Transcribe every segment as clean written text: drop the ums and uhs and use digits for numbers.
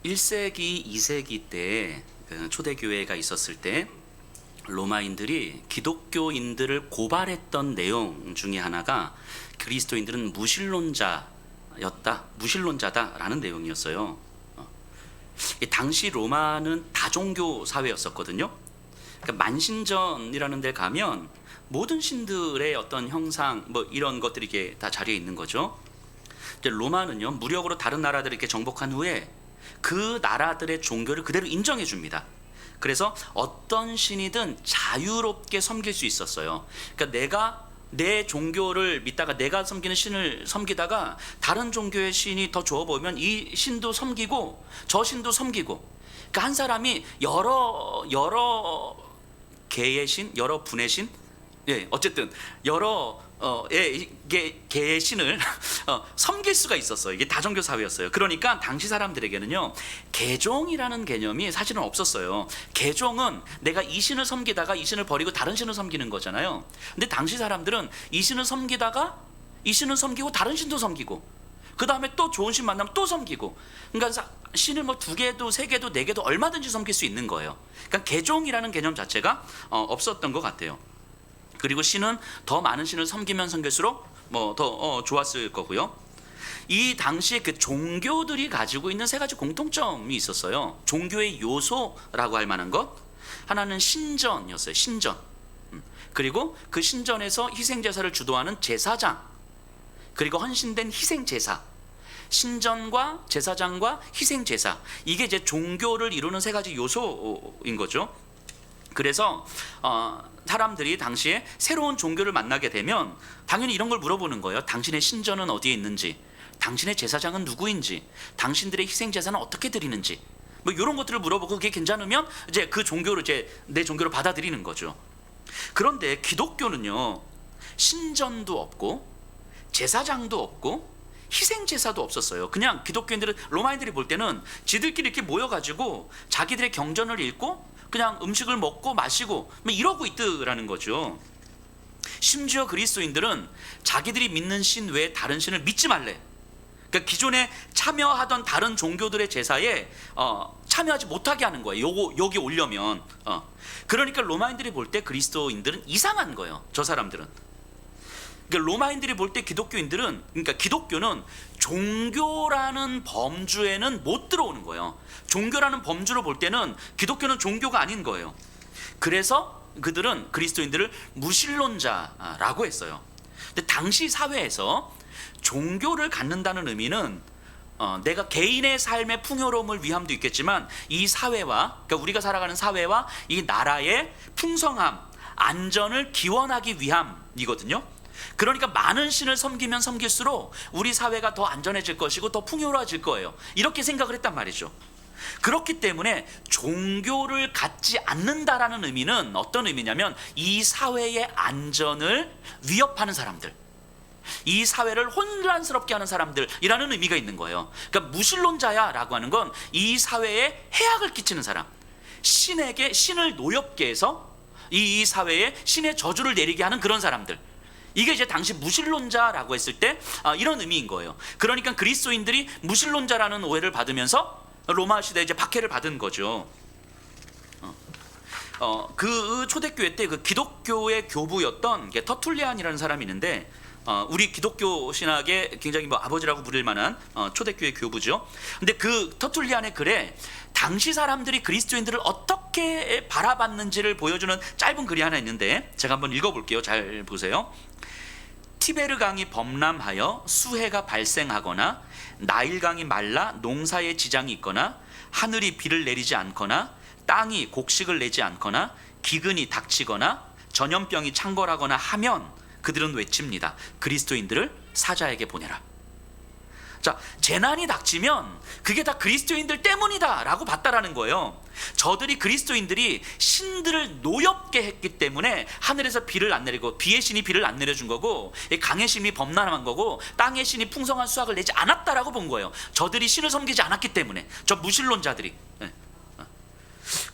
1세기, 2세기 때 초대교회가 있었을 때 로마인들이 기독교인들을 고발했던 내용 중에 하나가 그리스도인들은 무신론자다라는 내용이었어요. 당시 로마는 다종교 사회였었거든요. 그러니까 만신전이라는 데 가면 모든 신들의 어떤 형상 이런 것들이 이게 다 자리에 있는 거죠. 이제 로마는요, 무력으로 다른 나라들을 이렇게 정복한 후에 그 나라들의 종교를 그대로 인정해 줍니다. 그래서 어떤 신이든 자유롭게 섬길 수 있었어요. 그러니까 내가 내 종교를 믿다가 내가 섬기는 신을 섬기다가 다른 종교의 신이 더 좋아 보이면 이 신도 섬기고 저 신도 섬기고, 그러니까 한 사람이 여러 개의 신, 여러 분의 신, 어쨌든 여러 개의 신을 섬길 수가 있었어요. 이게 다종교 사회였어요. 그러니까 당시 사람들에게는요, 개종이라는 개념이 사실은 없었어요. 개종은 내가 이 신을 섬기다가 이 신을 버리고 다른 신을 섬기는 거잖아요. 근데 당시 사람들은 이 신을 섬기다가 이 신을 섬기고 다른 신도 섬기고, 그 다음에 또 좋은 신 만나면 또 섬기고, 그러니까 신을 2개도 3개도 4개도 얼마든지 섬길 수 있는 거예요. 그러니까 개종이라는 개념 자체가 없었던 것 같아요. 그리고 신은 더 많은 신을 섬기면 섬길수록 더 좋았을 거고요. 이 당시에 그 종교들이 가지고 있는 3가지 공통점이 있었어요. 종교의 요소라고 할 만한 것, 하나는 신전이었어요. 신전. 그리고 그 신전에서 희생제사를 주도하는 제사장, 그리고 헌신된 희생제사. 신전과 제사장과 희생제사, 이게 이제 종교를 이루는 3가지 요소인 거죠. 그래서 사람들이 당시에 새로운 종교를 만나게 되면 당연히 이런 걸 물어보는 거예요. 당신의 신전은 어디에 있는지, 당신의 제사장은 누구인지, 당신들의 희생제사는 어떻게 드리는지, 이런 것들을 물어보고 그게 괜찮으면 이제 그 종교를 내 종교로 받아들이는 거죠. 그런데 기독교는요, 신전도 없고 제사장도 없고 희생제사도 없었어요. 그냥 기독교인들은, 로마인들이 볼 때는 지들끼리 이렇게 모여가지고 자기들의 경전을 읽고 그냥 음식을 먹고 마시고 이러고 있더라는 거죠. 심지어 그리스도인들은 자기들이 믿는 신 외에 다른 신을 믿지 말래. 그러니까 기존에 참여하던 다른 종교들의 제사에 참여하지 못하게 하는 거예요. 여기 오려면. 그러니까 로마인들이 볼 때 그리스도인들은 이상한 거예요. 저 사람들은. 그러니까 로마인들이 볼 때 기독교인들은, 그러니까 기독교는 종교라는 범주에는 못 들어오는 거예요. 종교라는 범주로 볼 때는 기독교는 종교가 아닌 거예요. 그래서 그들은 그리스도인들을 무신론자라고 했어요. 근데 당시 사회에서 종교를 갖는다는 의미는 내가 개인의 삶의 풍요로움을 위함도 있겠지만, 이 사회와, 그러니까 우리가 살아가는 사회와 이 나라의 풍성함, 안전을 기원하기 위함이거든요. 그러니까 많은 신을 섬기면 섬길수록 우리 사회가 더 안전해질 것이고 더 풍요로워질 거예요. 이렇게 생각을 했단 말이죠. 그렇기 때문에 종교를 갖지 않는다라는 의미는 어떤 의미냐면, 이 사회의 안전을 위협하는 사람들, 이 사회를 혼란스럽게 하는 사람들이라는 의미가 있는 거예요. 그러니까 무신론자야 라고 하는 건 이 사회에 해악을 끼치는 사람, 신에게, 신을 노엽게 해서 이 사회에 신의 저주를 내리게 하는 그런 사람들, 이게 이제 당시 무신론자라고 했을 때 이런 의미인 거예요. 그러니까 그리스도인들이 무신론자라는 오해를 받으면서 로마 시대에 이제 박해를 받은 거죠. 그 초대교회 때 그 기독교의 교부였던 터툴리안이라는 사람이 있는데, 우리 기독교 신학의 굉장히 아버지라고 부를 만한 초대교회 교부죠. 근데 그 터툴리안의 글에 당시 사람들이 그리스도인들을 어떻게 바라봤는지를 보여주는 짧은 글이 하나 있는데, 제가 한번 읽어볼게요. 잘 보세요. 티베르강이 범람하여 수해가 발생하거나, 나일강이 말라 농사에 지장이 있거나, 하늘이 비를 내리지 않거나, 땅이 곡식을 내지 않거나, 기근이 닥치거나, 전염병이 창궐하거나 하면 그들은 외칩니다. 그리스도인들을 사자에게 보내라. 자, 재난이 닥치면 그게 다 그리스도인들 때문이다 라고 봤다라는 거예요. 저들이, 그리스도인들이 신들을 노엽게 했기 때문에 하늘에서 비를 안 내리고, 비의 신이 비를 안 내려준 거고, 강의 신이 범람한 거고, 땅의 신이 풍성한 수확을 내지 않았다라고 본 거예요. 저들이 신을 섬기지 않았기 때문에, 저 무신론자들이.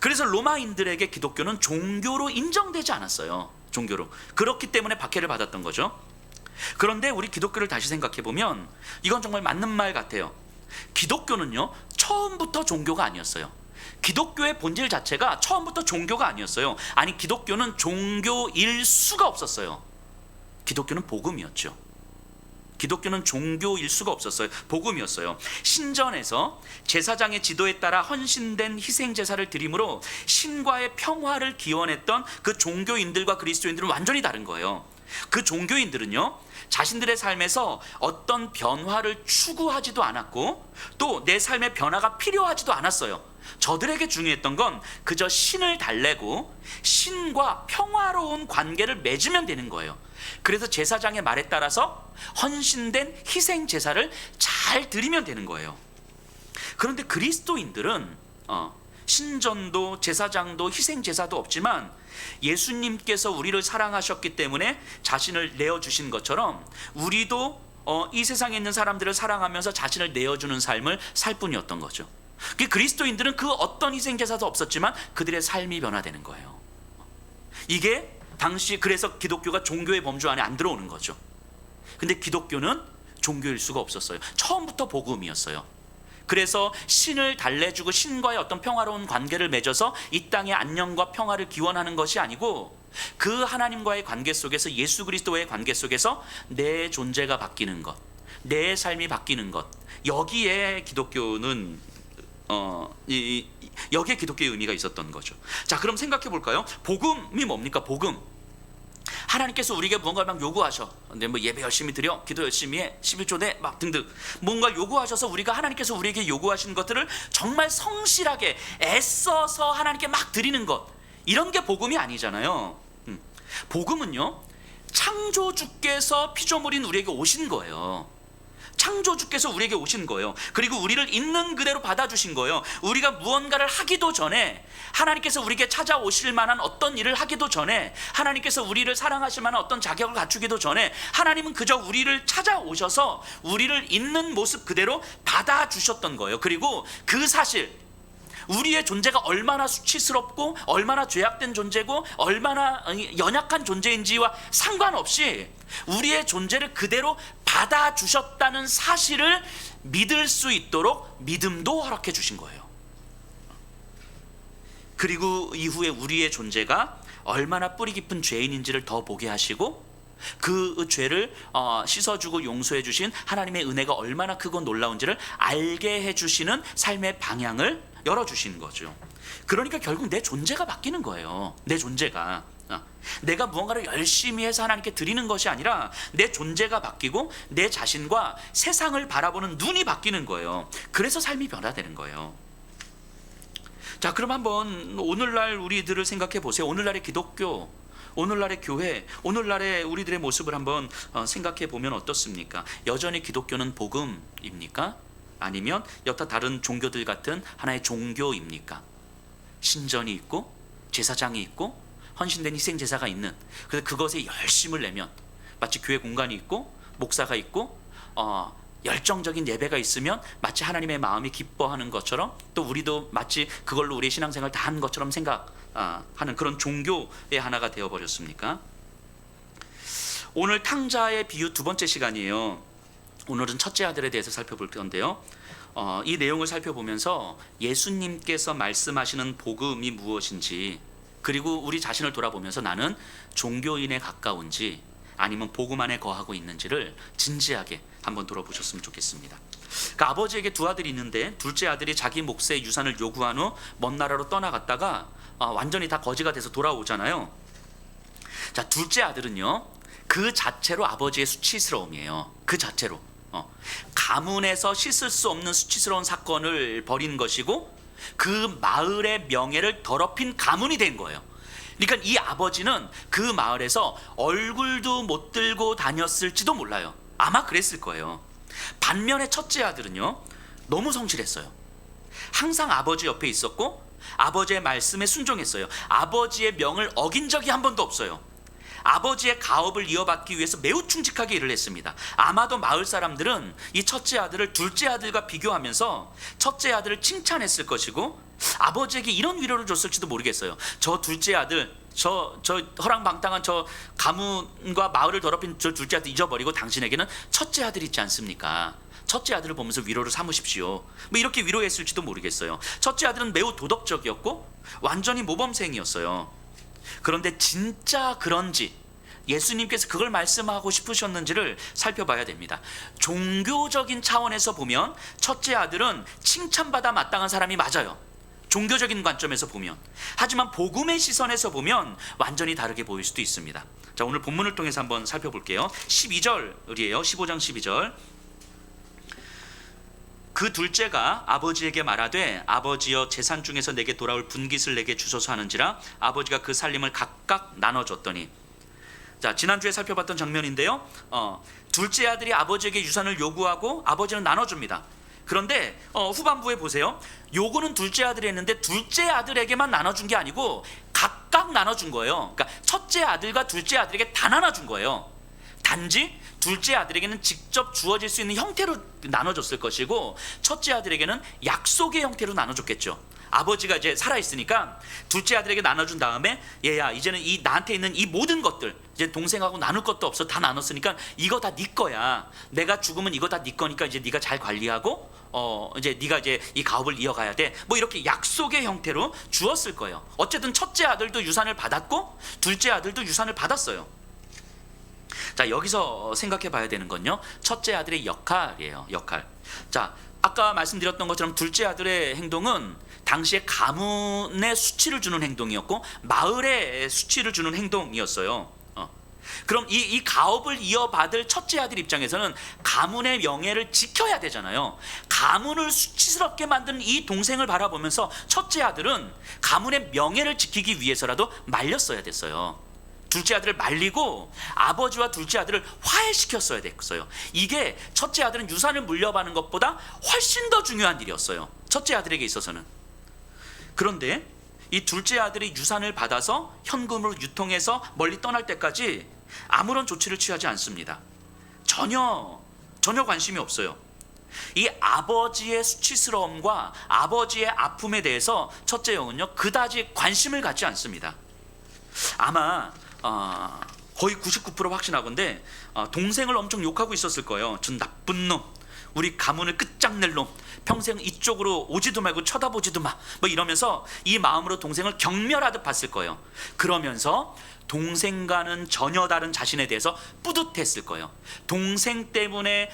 그래서 로마인들에게 기독교는 종교로 인정되지 않았어요. 종교로. 그렇기 때문에 박해를 받았던 거죠. 그런데 우리 기독교를 다시 생각해 보면 이건 정말 맞는 말 같아요. 기독교는요, 처음부터 종교가 아니었어요. 기독교의 본질 자체가 처음부터 종교가 아니었어요. 아니, 기독교는 종교일 수가 없었어요. 기독교는 복음이었죠. 기독교는 종교일 수가 없었어요. 복음이었어요. 신전에서 제사장의 지도에 따라 헌신된 희생 제사를 드림으로 신과의 평화를 기원했던 그 종교인들과 그리스도인들은 완전히 다른 거예요. 그 종교인들은요, 자신들의 삶에서 어떤 변화를 추구하지도 않았고 또 내 삶의 변화가 필요하지도 않았어요. 저들에게 중요했던 건 그저 신을 달래고 신과 평화로운 관계를 맺으면 되는 거예요. 그래서 제사장의 말에 따라서 헌신된 희생 제사를 잘 드리면 되는 거예요. 그런데 그리스도인들은 신전도 제사장도 희생 제사도 없지만 예수님께서 우리를 사랑하셨기 때문에 자신을 내어주신 것처럼 우리도 이 세상에 있는 사람들을 사랑하면서 자신을 내어주는 삶을 살 뿐이었던 거죠. 그리스도인들은 그 어떤 희생 제사도 없었지만 그들의 삶이 변화되는 거예요. 이게 당시, 그래서 기독교가 종교의 범주 안에 안 들어오는 거죠. 근데 기독교는 종교일 수가 없었어요. 처음부터 복음이었어요. 그래서 신을 달래주고 신과의 어떤 평화로운 관계를 맺어서 이 땅의 안녕과 평화를 기원하는 것이 아니고 그 하나님과의 관계 속에서, 예수 그리스도와의 관계 속에서 내 존재가 바뀌는 것, 내 삶이 바뀌는 것, 여기에 기독교는 여기에 기독교의 의미가 있었던 거죠. 자, 그럼 생각해 볼까요? 복음이 뭡니까? 복음. 하나님께서 우리에게 무언가 막 요구하셔. 근데 뭐 예배 열심히 드려, 기도 열심히 해, 11조 내, 막 등등 뭔가 요구하셔서 우리가 하나님께서 우리에게 요구하신 것들을 정말 성실하게 애써서 하나님께 막 드리는 것, 이런 게 복음이 아니잖아요. 복음은요, 창조주께서 피조물인 우리에게 오신 거예요. 창조주께서 우리에게 오신 거예요. 그리고 우리를 있는 그대로 받아주신 거예요. 우리가 무언가를 하기도 전에, 하나님께서 우리에게 찾아오실 만한 어떤 일을 하기도 전에, 하나님께서 우리를 사랑하실 만한 어떤 자격을 갖추기도 전에 하나님은 그저 우리를 찾아오셔서 우리를 있는 모습 그대로 받아주셨던 거예요. 그리고 그 사실, 우리의 존재가 얼마나 수치스럽고 얼마나 죄악된 존재고 얼마나 연약한 존재인지와 상관없이 우리의 존재를 그대로 받아주셨다는 사실을 믿을 수 있도록 믿음도 허락해 주신 거예요. 그리고 이후에 우리의 존재가 얼마나 뿌리 깊은 죄인인지를 더 보게 하시고 그 죄를 씻어주고 용서해 주신 하나님의 은혜가 얼마나 크고 놀라운지를 알게 해주시는 삶의 방향을 열어주시는 거죠. 그러니까 결국 내 존재가 바뀌는 거예요. 내 존재가, 내가 무언가를 열심히 해서 하나님께 드리는 것이 아니라 내 존재가 바뀌고 내 자신과 세상을 바라보는 눈이 바뀌는 거예요. 그래서 삶이 변화되는 거예요. 자, 그럼 한번 오늘날 우리들을 생각해 보세요. 오늘날의 기독교, 오늘날의 교회, 오늘날의 우리들의 모습을 한번 생각해 보면 어떻습니까? 여전히 기독교는 복음입니까? 아니면 여타 다른 종교들 같은 하나의 종교입니까? 신전이 있고 제사장이 있고 헌신된 희생 제사가 있는, 그래서 그것에 열심을 내면 마치 교회 공간이 있고 목사가 있고 열정적인 예배가 있으면 마치 하나님의 마음이 기뻐하는 것처럼, 또 우리도 마치 그걸로 우리의 신앙생활 다 한 것처럼 생각하는 그런 종교의 하나가 되어버렸습니까? 오늘 탕자의 비유 두 번째 시간이에요. 오늘은 첫째 아들에 대해서 살펴볼 건데요, 이 내용을 살펴보면서 예수님께서 말씀하시는 복음이 무엇인지, 그리고 우리 자신을 돌아보면서 나는 종교인에 가까운지 아니면 복음 안에 거하고 있는지를 진지하게 한번 돌아보셨으면 좋겠습니다. 그 아버지에게 두 아들이 있는데 둘째 아들이 자기 몫의 유산을 요구한 후 먼 나라로 떠나갔다가 완전히 다 거지가 돼서 돌아오잖아요. 자, 둘째 아들은요, 그 자체로 아버지의 수치스러움이에요. 그 자체로 가문에서 씻을 수 없는 수치스러운 사건을 벌인 것이고 그 마을의 명예를 더럽힌 가문이 된 거예요. 그러니까 이 아버지는 그 마을에서 얼굴도 못 들고 다녔을지도 몰라요. 아마 그랬을 거예요. 반면에 첫째 아들은요, 너무 성실했어요. 항상 아버지 옆에 있었고 아버지의 말씀에 순종했어요. 아버지의 명을 어긴 적이 한 번도 없어요. 아버지의 가업을 이어받기 위해서 매우 충직하게 일을 했습니다. 아마도 마을 사람들은 이 첫째 아들을 둘째 아들과 비교하면서 첫째 아들을 칭찬했을 것이고 아버지에게 이런 위로를 줬을지도 모르겠어요. 저 둘째 아들, 저 허랑방탕한 저 가문과 마을을 더럽힌 저 둘째 아들 잊어버리고 당신에게는 첫째 아들 있지 않습니까? 첫째 아들을 보면서 위로를 삼으십시오. 뭐 이렇게 위로했을지도 모르겠어요. 첫째 아들은 매우 도덕적이었고 완전히 모범생이었어요. 그런데 진짜 그런지 예수님께서 그걸 말씀하고 싶으셨는지를 살펴봐야 됩니다. 종교적인 차원에서 보면 첫째 아들은 칭찬받아 마땅한 사람이 맞아요. 종교적인 관점에서 보면. 하지만 복음의 시선에서 보면 완전히 다르게 보일 수도 있습니다. 자, 오늘 본문을 통해서 한번 살펴볼게요. 12절이에요. 15장 12절. 그 둘째가 아버지에게 말하되 아버지여 재산 중에서 내게 돌아올 분깃을 내게 주소서 하는지라 아버지가 그 살림을 각각 나눠줬더니. 자, 지난주에 살펴봤던 장면인데요. 둘째 아들이 아버지에게 유산을 요구하고 아버지는 나눠줍니다. 그런데 후반부에 보세요. 요구는 둘째 아들이 했는데 둘째 아들에게만 나눠준 게 아니고 각각 나눠준 거예요. 그러니까 첫째 아들과 둘째 아들에게 다 나눠준 거예요. 단지 둘째 아들에게는 직접 주어질 수 있는 형태로 나눠줬을 것이고 첫째 아들에게는 약속의 형태로 나눠줬겠죠. 아버지가 이제 살아있으니까 둘째 아들에게 나눠준 다음에 얘야 이제는 이 나한테 있는 이 모든 것들 이제 동생하고 나눌 것도 없어. 다 나눴으니까 이거 다 네 거야. 내가 죽으면 이거 다 네 거니까 이제 네가 잘 관리하고 이제 네가 이제 이 가업을 이어가야 돼. 뭐 이렇게 약속의 형태로 주었을 거예요. 어쨌든 첫째 아들도 유산을 받았고 둘째 아들도 유산을 받았어요. 자, 여기서 생각해 봐야 되는 건요, 첫째 아들의 역할이에요. 역할. 자, 아까 말씀드렸던 것처럼 둘째 아들의 행동은 당시에 가문에 수치를 주는 행동이었고 마을에 수치를 주는 행동이었어요. 그럼 이 가업을 이어받을 첫째 아들 입장에서는 가문의 명예를 지켜야 되잖아요. 가문을 수치스럽게 만든 이 동생을 바라보면서 첫째 아들은 가문의 명예를 지키기 위해서라도 말렸어야 됐어요. 둘째 아들을 말리고 아버지와 둘째 아들을 화해시켰어야 됐어요. 이게 첫째 아들은 유산을 물려받는 것보다 훨씬 더 중요한 일이었어요. 첫째 아들에게 있어서는. 그런데 이 둘째 아들이 유산을 받아서 현금으로 유통해서 멀리 떠날 때까지 아무런 조치를 취하지 않습니다. 전혀 관심이 없어요. 이 아버지의 수치스러움과 아버지의 아픔에 대해서 첫째 영은요 그다지 관심을 갖지 않습니다. 아마 거의 99% 확신하건데 동생을 엄청 욕하고 있었을 거예요. 전 나쁜 놈, 우리 가문을 끝장낼 놈, 평생 이쪽으로 오지도 말고 쳐다보지도 마, 뭐 이러면서 이 마음으로 동생을 경멸하듯 봤을 거예요. 그러면서 동생과는 전혀 다른 자신에 대해서 뿌듯했을 거예요. 동생 때문에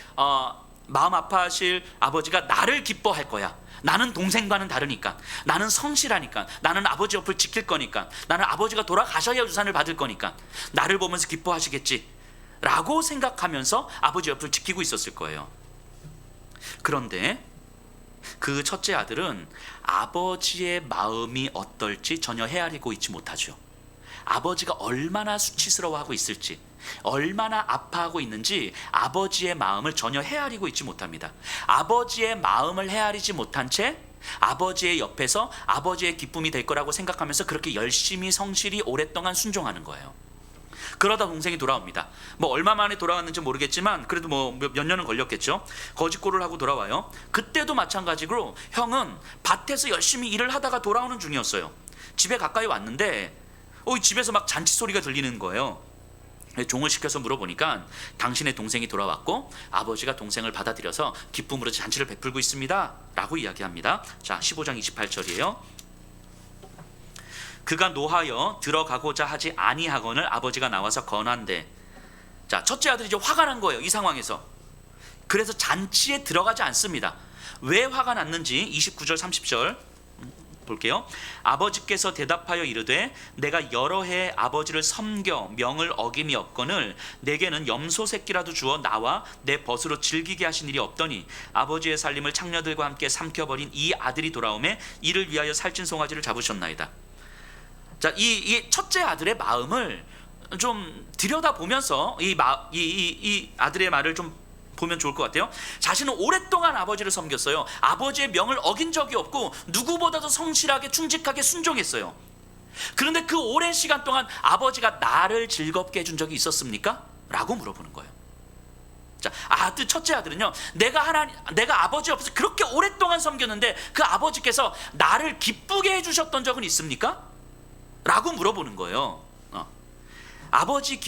마음 아파하실 아버지가 나를 기뻐할 거야. 나는 동생과는 다르니까, 나는 성실하니까, 나는 아버지 옆을 지킬 거니까, 나는 아버지가 돌아가셔야 유산을 받을 거니까 나를 보면서 기뻐하시겠지 라고 생각하면서 아버지 옆을 지키고 있었을 거예요. 그런데 그 첫째 아들은 아버지의 마음이 어떨지 전혀 헤아리고 있지 못하죠. 아버지가 얼마나 수치스러워하고 있을지, 얼마나 아파하고 있는지 아버지의 마음을 전혀 헤아리고 있지 못합니다. 아버지의 마음을 헤아리지 못한 채 아버지의 옆에서 아버지의 기쁨이 될 거라고 생각하면서 그렇게 열심히 성실히 오랫동안 순종하는 거예요. 그러다 동생이 돌아옵니다. 뭐 얼마 만에 돌아왔는지 모르겠지만 그래도 뭐 몇 년은 걸렸겠죠. 거짓골을 하고 돌아와요. 그때도 마찬가지로 형은 밭에서 열심히 일을 하다가 돌아오는 중이었어요. 집에 가까이 왔는데 집에서 막 잔치 소리가 들리는 거예요. 종을 시켜서 물어보니까 당신의 동생이 돌아왔고 아버지가 동생을 받아들여서 기쁨으로 잔치를 베풀고 있습니다 라고 이야기합니다. 자, 15장 28절이에요. 그가 노하여 들어가고자 하지 아니하거늘 아버지가 나와서 권한대. 자, 첫째 아들이 이제 화가 난 거예요. 이 상황에서. 그래서 잔치에 들어가지 않습니다. 왜 화가 났는지 29절 30절 볼게요. 아버지께서 대답하여 이르되 내가 여러 해 아버지를 섬겨 명을 어김이 없거늘 내게는 염소 새끼라도 주어 나와 내 벗으로 즐기게 하신 일이 없더니 아버지의 살림을 창녀들과 함께 삼켜버린 이 아들이 돌아오매 이를 위하여 살찐 송아지를 잡으셨나이다. 자, 이 첫째 아들의 마음을 좀 들여다보면서 이 아들의 말을 좀 보면 좋을 것 같아요. 자신은 오랫동안 아버지를 섬겼어요. 아버지의 명을 어긴 적이 없고 누구보다도 성실하게 충직하게 순종했어요. 그런데 그 오랜 시간 동안 아버지가 나를 즐겁게 해준 적이 있었습니까? 라고 물어보는 거예요. 자, 첫째 아들은요, 내가 아버지 옆에서 그렇게 오랫동안 섬겼는데 그 아버지께서 나를 기쁘게 해주셨던 적은 있습니까? 라고 물어보는 거예요. 아버지의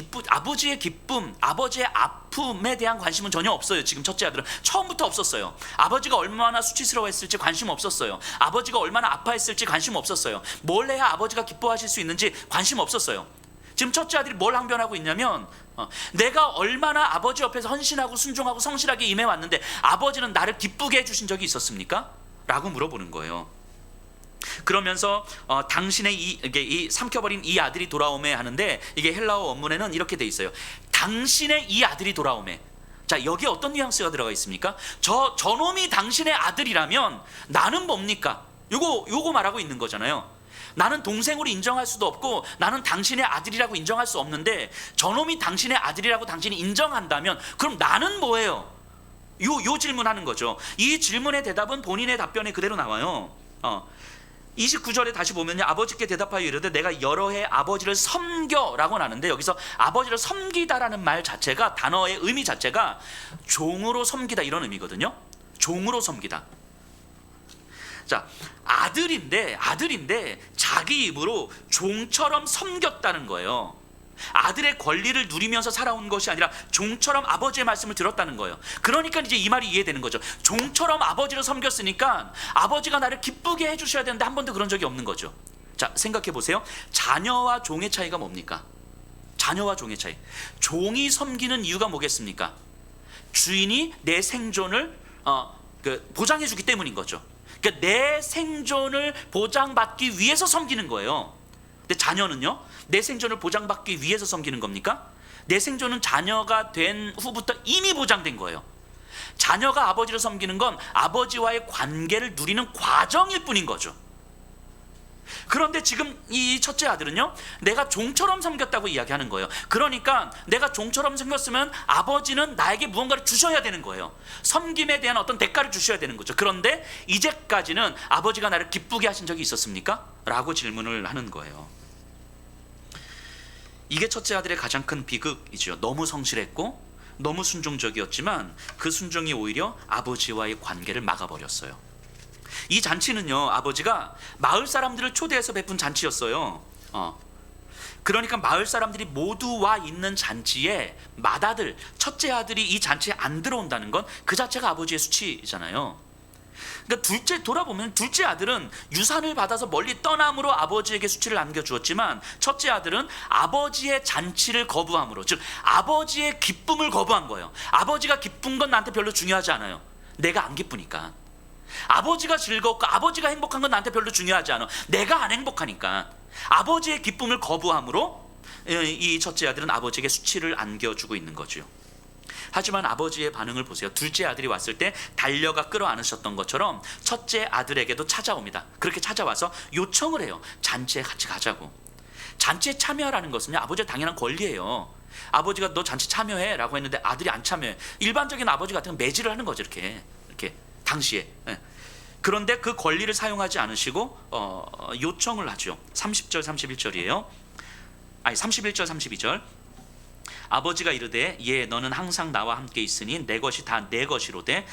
기쁨, 아버지의 아픔에 대한 관심은 전혀 없어요. 지금 첫째 아들은 처음부터 없었어요. 아버지가 얼마나 수치스러워했을지 관심 없었어요. 아버지가 얼마나 아파했을지 관심 없었어요. 뭘 해야 아버지가 기뻐하실 수 있는지 관심 없었어요. 지금 첫째 아들이 뭘 항변하고 있냐면 내가 얼마나 아버지 옆에서 헌신하고 순종하고 성실하게 임해왔는데 아버지는 나를 기쁘게 해주신 적이 있었습니까? 라고 물어보는 거예요. 그러면서 당신의 이 삼켜버린 이 아들이 돌아오매 하는데, 이게 헬라어 원문에는 이렇게 돼 있어요. 당신의 이 아들이 돌아오매. 자, 여기에 어떤 뉘앙스가 들어가 있습니까? 저놈이 당신의 아들이라면 나는 뭡니까? 요거 말하고 있는 거잖아요. 나는 동생으로 인정할 수도 없고 나는 당신의 아들이라고 인정할 수 없는데 저놈이 당신의 아들이라고 당신이 인정한다면 그럼 나는 뭐예요? 요 질문하는 거죠. 이 질문의 대답은 본인의 답변에 그대로 나와요. 29절에 다시 보면요, 아버지께 대답하여 이르되 내가 여러 해 아버지를 섬겨라고 하는데, 여기서 아버지를 섬기다라는 말 자체가, 단어의 의미 자체가 종으로 섬기다 이런 의미거든요. 종으로 섬기다. 자, 아들인데 자기 입으로 종처럼 섬겼다는 거예요. 아들의 권리를 누리면서 살아온 것이 아니라 종처럼 아버지의 말씀을 들었다는 거예요. 그러니까 이제 이 말이 이해되는 거죠. 종처럼 아버지를 섬겼으니까 아버지가 나를 기쁘게 해주셔야 되는데 한 번도 그런 적이 없는 거죠. 자, 생각해 보세요. 자녀와 종의 차이가 뭡니까? 자녀와 종의 차이. 종이 섬기는 이유가 뭐겠습니까? 주인이 내 생존을 보장해 주기 때문인 거죠. 그러니까 내 생존을 보장받기 위해서 섬기는 거예요. 근데 자녀는요, 내 생존을 보장받기 위해서 섬기는 겁니까? 내 생존은 자녀가 된 후부터 이미 보장된 거예요. 자녀가 아버지를 섬기는 건 아버지와의 관계를 누리는 과정일 뿐인 거죠. 그런데 지금 이 첫째 아들은요, 내가 종처럼 섬겼다고 이야기하는 거예요. 그러니까 내가 종처럼 섬겼으면 아버지는 나에게 무언가를 주셔야 되는 거예요. 섬김에 대한 어떤 대가를 주셔야 되는 거죠. 그런데 이제까지는 아버지가 나를 기쁘게 하신 적이 있었습니까? 라고 질문을 하는 거예요. 이게 첫째 아들의 가장 큰 비극이죠. 너무 성실했고 너무 순종적이었지만 그 순종이 오히려 아버지와의 관계를 막아버렸어요. 이 잔치는요, 아버지가 마을 사람들을 초대해서 베푼 잔치였어요. 그러니까 마을 사람들이 모두 와 있는 잔치에 맏아들, 첫째 아들이 이 잔치에 안 들어온다는 건 그 자체가 아버지의 수치잖아요. 그러니까 돌아보면 둘째 아들은 유산을 받아서 멀리 떠남으로 아버지에게 수치를 안겨주었지만, 첫째 아들은 아버지의 잔치를 거부함으로, 즉 아버지의 기쁨을 거부한 거예요. 아버지가 기쁜 건 나한테 별로 중요하지 않아요. 내가 안 기쁘니까. 아버지가 즐겁고 아버지가 행복한 건 나한테 별로 중요하지 않아. 내가 안 행복하니까. 아버지의 기쁨을 거부함으로 이 첫째 아들은 아버지에게 수치를 안겨주고 있는 거죠. 하지만 아버지의 반응을 보세요. 둘째 아들이 왔을 때 달려가 끌어안으셨던 것처럼 첫째 아들에게도 찾아옵니다. 그렇게 찾아와서 요청을 해요. 잔치에 같이 가자고. 잔치에 참여하라는 것은요, 아버지의 당연한 권리예요. 아버지가 너 잔치 참여해 라고 했는데 아들이 안 참여해. 일반적인 아버지 같은 건 매질을 하는 거죠. 이렇게 당시에. 그런데 그 권리를 사용하지 않으시고 요청을 하죠. 30절 31절이에요. 아니 31절 32절. 아버지가 이르되 예 너는 항상 나와 함께 있으니 내 것이 다 내 것이로되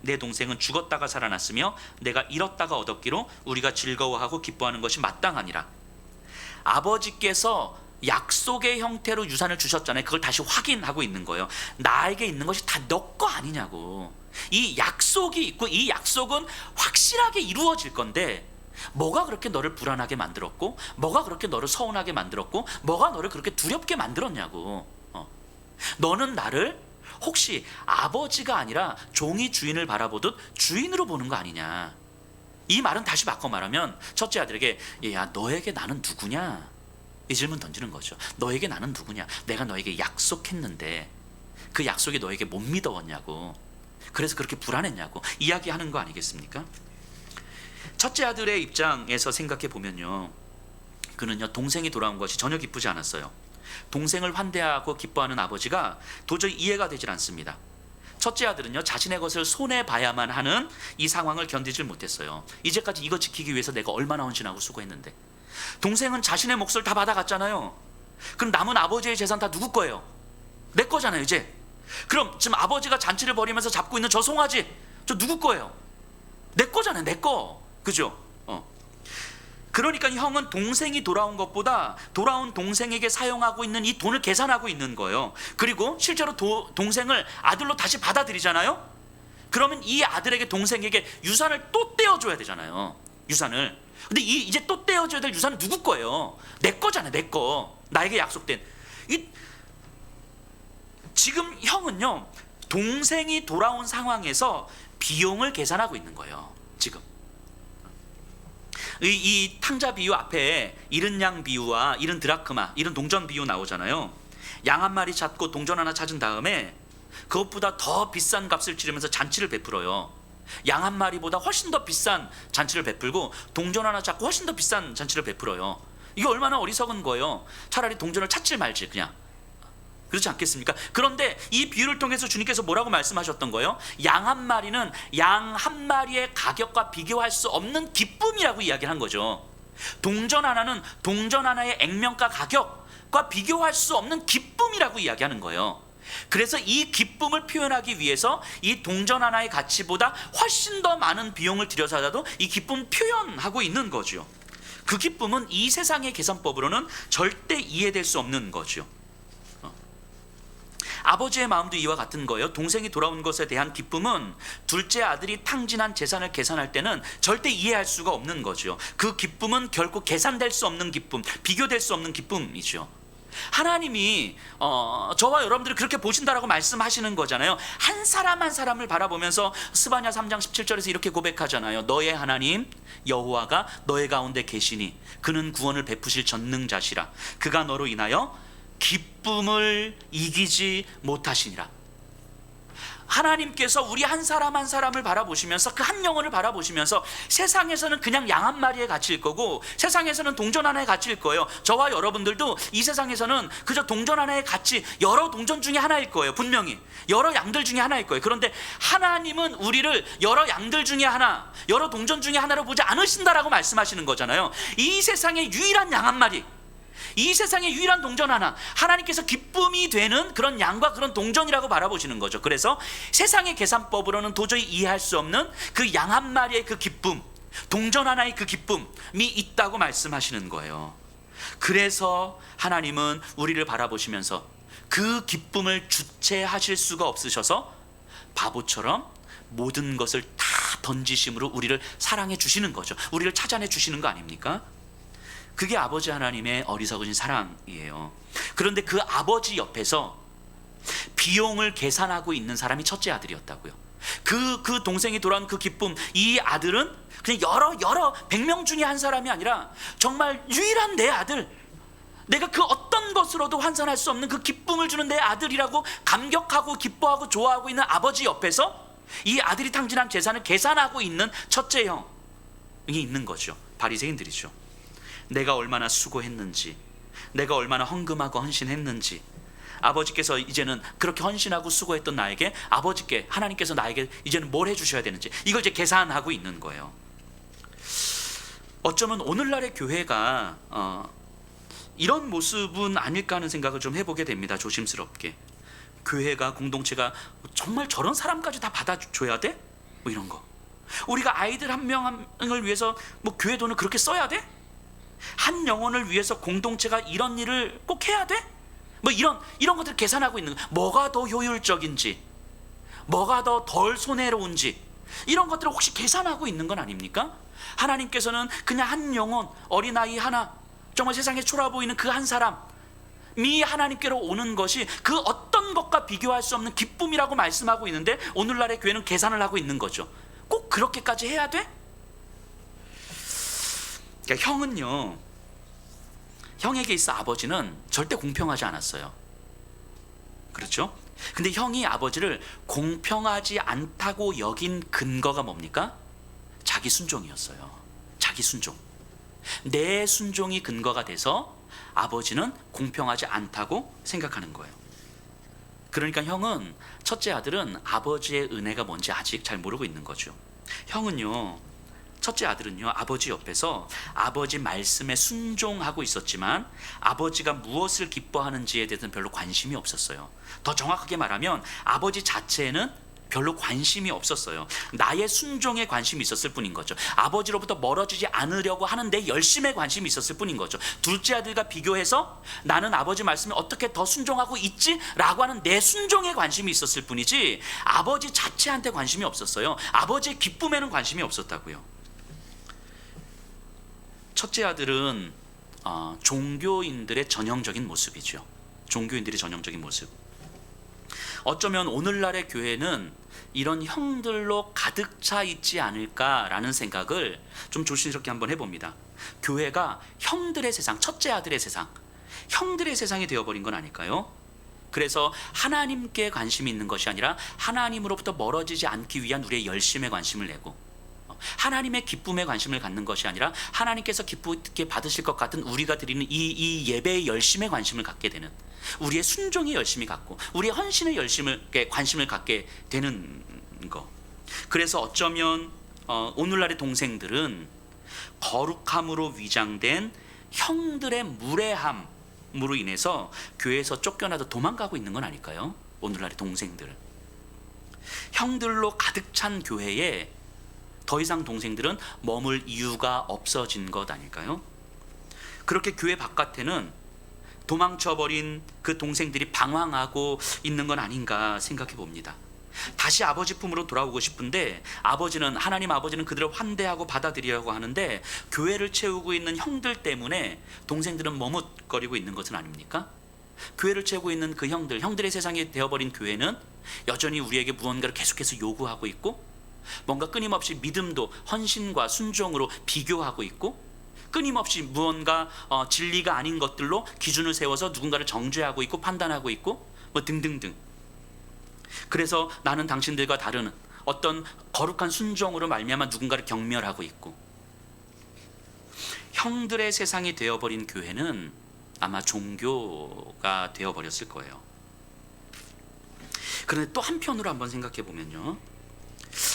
내 동생은 죽었다가 살아났으며 내가 잃었다가 얻었기로 우리가 즐거워하고 기뻐하는 것이 마땅하니라. 아버지께서 약속의 형태로 유산을 주셨잖아요. 그걸 다시 확인하고 있는 거예요. 나에게 있는 것이 다 너 거 아니냐고. 이 약속이 있고 이 약속은 확실하게 이루어질 건데 뭐가 그렇게 너를 불안하게 만들었고, 뭐가 그렇게 너를 서운하게 만들었고, 뭐가 너를 그렇게 두렵게 만들었냐고. 너는 나를 혹시 아버지가 아니라 종이 주인을 바라보듯 주인으로 보는 거 아니냐. 이 말은 다시 바꿔 말하면 첫째 아들에게 야 너에게 나는 누구냐, 이 질문 던지는 거죠. 너에게 나는 누구냐. 내가 너에게 약속했는데 그 약속이 너에게 못 믿어왔냐고. 그래서 그렇게 불안했냐고 이야기하는 거 아니겠습니까? 첫째 아들의 입장에서 생각해 보면요, 그는요 동생이 돌아온 것이 전혀 기쁘지 않았어요. 동생을 환대하고 기뻐하는 아버지가 도저히 이해가 되질 않습니다. 첫째 아들은요 자신의 것을 손해 봐야만 하는 이 상황을 견디질 못했어요. 이제까지 이거 지키기 위해서 내가 얼마나 헌신하고 수고했는데. 동생은 자신의 몫을 다 받아갔잖아요. 그럼 남은 아버지의 재산 다 누구 거예요? 내 거잖아요 이제. 그럼 지금 아버지가 잔치를 벌이면서 잡고 있는 저 송아지, 저 누구 거예요? 내 거잖아요, 내 거. 그죠? 그러니까 형은 동생이 돌아온 것보다 돌아온 동생에게 사용하고 있는 이 돈을 계산하고 있는 거예요. 그리고 실제로 동생을 아들로 다시 받아들이잖아요. 그러면 이 아들에게 동생에게 유산을 또 떼어줘야 되잖아요. 유산을. 근데 이제 또 떼어줘야 될 유산은 누구 거예요? 내 거잖아요. 내 거. 나에게 약속된. 지금 형은요, 동생이 돌아온 상황에서 비용을 계산하고 있는 거예요. 지금 이 탕자 비유 앞에 잃은 양 비유와 잃은 드라크마, 잃은 동전 비유 나오잖아요. 양 한 마리 찾고 동전 하나 찾은 다음에 그것보다 더 비싼 값을 치르면서 잔치를 베풀어요. 양 한 마리보다 훨씬 더 비싼 잔치를 베풀고 동전 하나 찾고 훨씬 더 비싼 잔치를 베풀어요. 이게 얼마나 어리석은 거예요. 차라리 동전을 찾지 말지 그냥. 그렇지 않겠습니까? 그런데 이 비유를 통해서 주님께서 뭐라고 말씀하셨던 거예요? 양 한 마리는 양 한 마리의 가격과 비교할 수 없는 기쁨이라고 이야기를 한 거죠. 동전 하나는 동전 하나의 액면가 가격과 비교할 수 없는 기쁨이라고 이야기하는 거예요. 그래서 이 기쁨을 표현하기 위해서 이 동전 하나의 가치보다 훨씬 더 많은 비용을 들여서라도 이 기쁨을 표현하고 있는 거죠. 그 기쁨은 이 세상의 계산법으로는 절대 이해될 수 없는 거죠. 아버지의 마음도 이와 같은 거예요. 동생이 돌아온 것에 대한 기쁨은 둘째 아들이 탕진한 재산을 계산할 때는 절대 이해할 수가 없는 거죠. 그 기쁨은 결코 계산될 수 없는 기쁨, 비교될 수 없는 기쁨이죠. 하나님이 저와 여러분들을 그렇게 보신다라고 말씀하시는 거잖아요. 한 사람 한 사람을 바라보면서 스바냐 3장 17절에서 이렇게 고백하잖아요. 너의 하나님 여호와가 너의 가운데 계시니 그는 구원을 베푸실 전능자시라. 그가 너로 인하여 기쁨을 이기지 못하시니라. 하나님께서 우리 한 사람 한 사람을 바라보시면서 그 한 영혼을 바라보시면서 세상에서는 그냥 양 한 마리의 가치일 거고 세상에서는 동전 하나의 가치일 거예요. 저와 여러분들도 이 세상에서는 그저 동전 하나의 가치, 여러 동전 중에 하나일 거예요. 분명히 여러 양들 중에 하나일 거예요. 그런데 하나님은 우리를 여러 양들 중에 하나, 여러 동전 중에 하나로 보지 않으신다라고 말씀하시는 거잖아요. 이 세상의 유일한 양 한 마리, 이 세상의 유일한 동전 하나, 하나님께서 기쁨이 되는 그런 양과 그런 동전이라고 바라보시는 거죠. 그래서 세상의 계산법으로는 도저히 이해할 수 없는 그 양 한 마리의 그 기쁨, 동전 하나의 그 기쁨이 있다고 말씀하시는 거예요. 그래서 하나님은 우리를 바라보시면서 그 기쁨을 주체하실 수가 없으셔서 바보처럼 모든 것을 다 던지심으로 우리를 사랑해 주시는 거죠. 우리를 찾아내 주시는 거 아닙니까? 그게 아버지 하나님의 어리석으신 사랑이에요. 그런데 그 아버지 옆에서 비용을 계산하고 있는 사람이 첫째 아들이었다고요. 그 동생이 돌아온 그 기쁨, 이 아들은 그냥 여러 100명 중에 한 사람이 아니라 정말 유일한 내 아들, 내가 그 어떤 것으로도 환산할 수 없는 그 기쁨을 주는 내 아들이라고 감격하고 기뻐하고 좋아하고 있는 아버지 옆에서 이 아들이 탕진한 재산을 계산하고 있는 첫째 형이 있는 거죠. 바리새인들이죠. 내가 얼마나 수고했는지, 내가 얼마나 헌금하고 헌신했는지, 아버지께서 이제는 그렇게 헌신하고 수고했던 나에게 아버지께, 하나님께서 나에게 이제는 뭘 해주셔야 되는지, 이걸 이제 계산하고 있는 거예요. 어쩌면 오늘날의 교회가 이런 모습은 아닐까 하는 생각을 좀 해보게 됩니다. 조심스럽게. 교회가, 공동체가 정말 저런 사람까지 다 받아줘야 돼? 뭐 이런 거. 우리가 아이들 한 명 한 명을 위해서 뭐 교회 돈을 그렇게 써야 돼? 한 영혼을 위해서 공동체가 이런 일을 꼭 해야 돼? 뭐 이런 것들을 계산하고 있는 거예요. 뭐가 더 효율적인지, 뭐가 더 덜 손해로운지, 이런 것들을 혹시 계산하고 있는 건 아닙니까? 하나님께서는 그냥 한 영혼, 어린아이 하나, 정말 세상에 초라해 보이는 그 한 사람이 하나님께로 오는 것이 그 어떤 것과 비교할 수 없는 기쁨이라고 말씀하고 있는데, 오늘날의 교회는 계산을 하고 있는 거죠. 꼭 그렇게까지 해야 돼? 그러니까 형에게 있어 아버지는 절대 공평하지 않았어요. 그렇죠? 근데 형이 아버지를 공평하지 않다고 여긴 근거가 뭡니까? 자기 순종이었어요. 자기 순종. 내 순종이 근거가 돼서 아버지는 공평하지 않다고 생각하는 거예요. 그러니까 형은, 첫째 아들은 아버지의 은혜가 뭔지 아직 잘 모르고 있는 거죠. 첫째 아들은요, 아버지 옆에서 아버지 말씀에 순종하고 있었지만 아버지가 무엇을 기뻐하는지에 대해서는 별로 관심이 없었어요. 더 정확하게 말하면 아버지 자체에는 별로 관심이 없었어요. 나의 순종에 관심이 있었을 뿐인 거죠. 아버지로부터 멀어지지 않으려고 하는데 열심에 관심이 있었을 뿐인 거죠. 둘째 아들과 비교해서 나는 아버지 말씀에 어떻게 더 순종하고 있지? 라고 하는 내 순종에 관심이 있었을 뿐이지 아버지 자체한테 관심이 없었어요. 아버지의 기쁨에는 관심이 없었다고요. 첫째 아들은 종교인들의 전형적인 모습이죠. 종교인들의 전형적인 모습. 어쩌면 오늘날의 교회는 이런 형들로 가득 차 있지 않을까라는 생각을 좀 조심스럽게 한번 해봅니다. 교회가 형들의 세상, 첫째 아들의 세상, 형들의 세상이 되어버린 건 아닐까요? 그래서 하나님께 관심이 있는 것이 아니라 하나님으로부터 멀어지지 않기 위한 우리의 열심에 관심을 내고, 하나님의 기쁨에 관심을 갖는 것이 아니라 하나님께서 기쁘게 받으실 것 같은 우리가 드리는 이 예배의 열심에 관심을 갖게 되는, 우리의 순종에 열심히 갖고 우리의 헌신의 관심을 갖게 되는 거. 그래서 어쩌면 오늘날의 동생들은 거룩함으로 위장된 형들의 무례함으로 인해서 교회에서 쫓겨나도 도망가고 있는 건 아닐까요? 오늘날의 동생들, 형들로 가득 찬 교회에 더 이상 동생들은 머물 이유가 없어진 것 아닐까요? 그렇게 교회 바깥에는 도망쳐버린 그 동생들이 방황하고 있는 건 아닌가 생각해 봅니다. 다시 아버지 품으로 돌아오고 싶은데 하나님 아버지는 그들을 환대하고 받아들이려고 하는데 교회를 채우고 있는 형들 때문에 동생들은 머뭇거리고 있는 것은 아닙니까? 교회를 채우고 있는 그 형들의 세상이 되어버린 교회는 여전히 우리에게 무언가를 계속해서 요구하고 있고, 뭔가 끊임없이 믿음도 헌신과 순종으로 비교하고 있고, 끊임없이 무언가 진리가 아닌 것들로 기준을 세워서 누군가를 정죄하고 있고 판단하고 있고 뭐 등등등. 그래서 나는 당신들과 다른 어떤 거룩한 순종으로 말미암아 누군가를 경멸하고 있고, 형들의 세상이 되어버린 교회는 아마 종교가 되어버렸을 거예요. 그런데 또 한편으로 한번 생각해 보면요,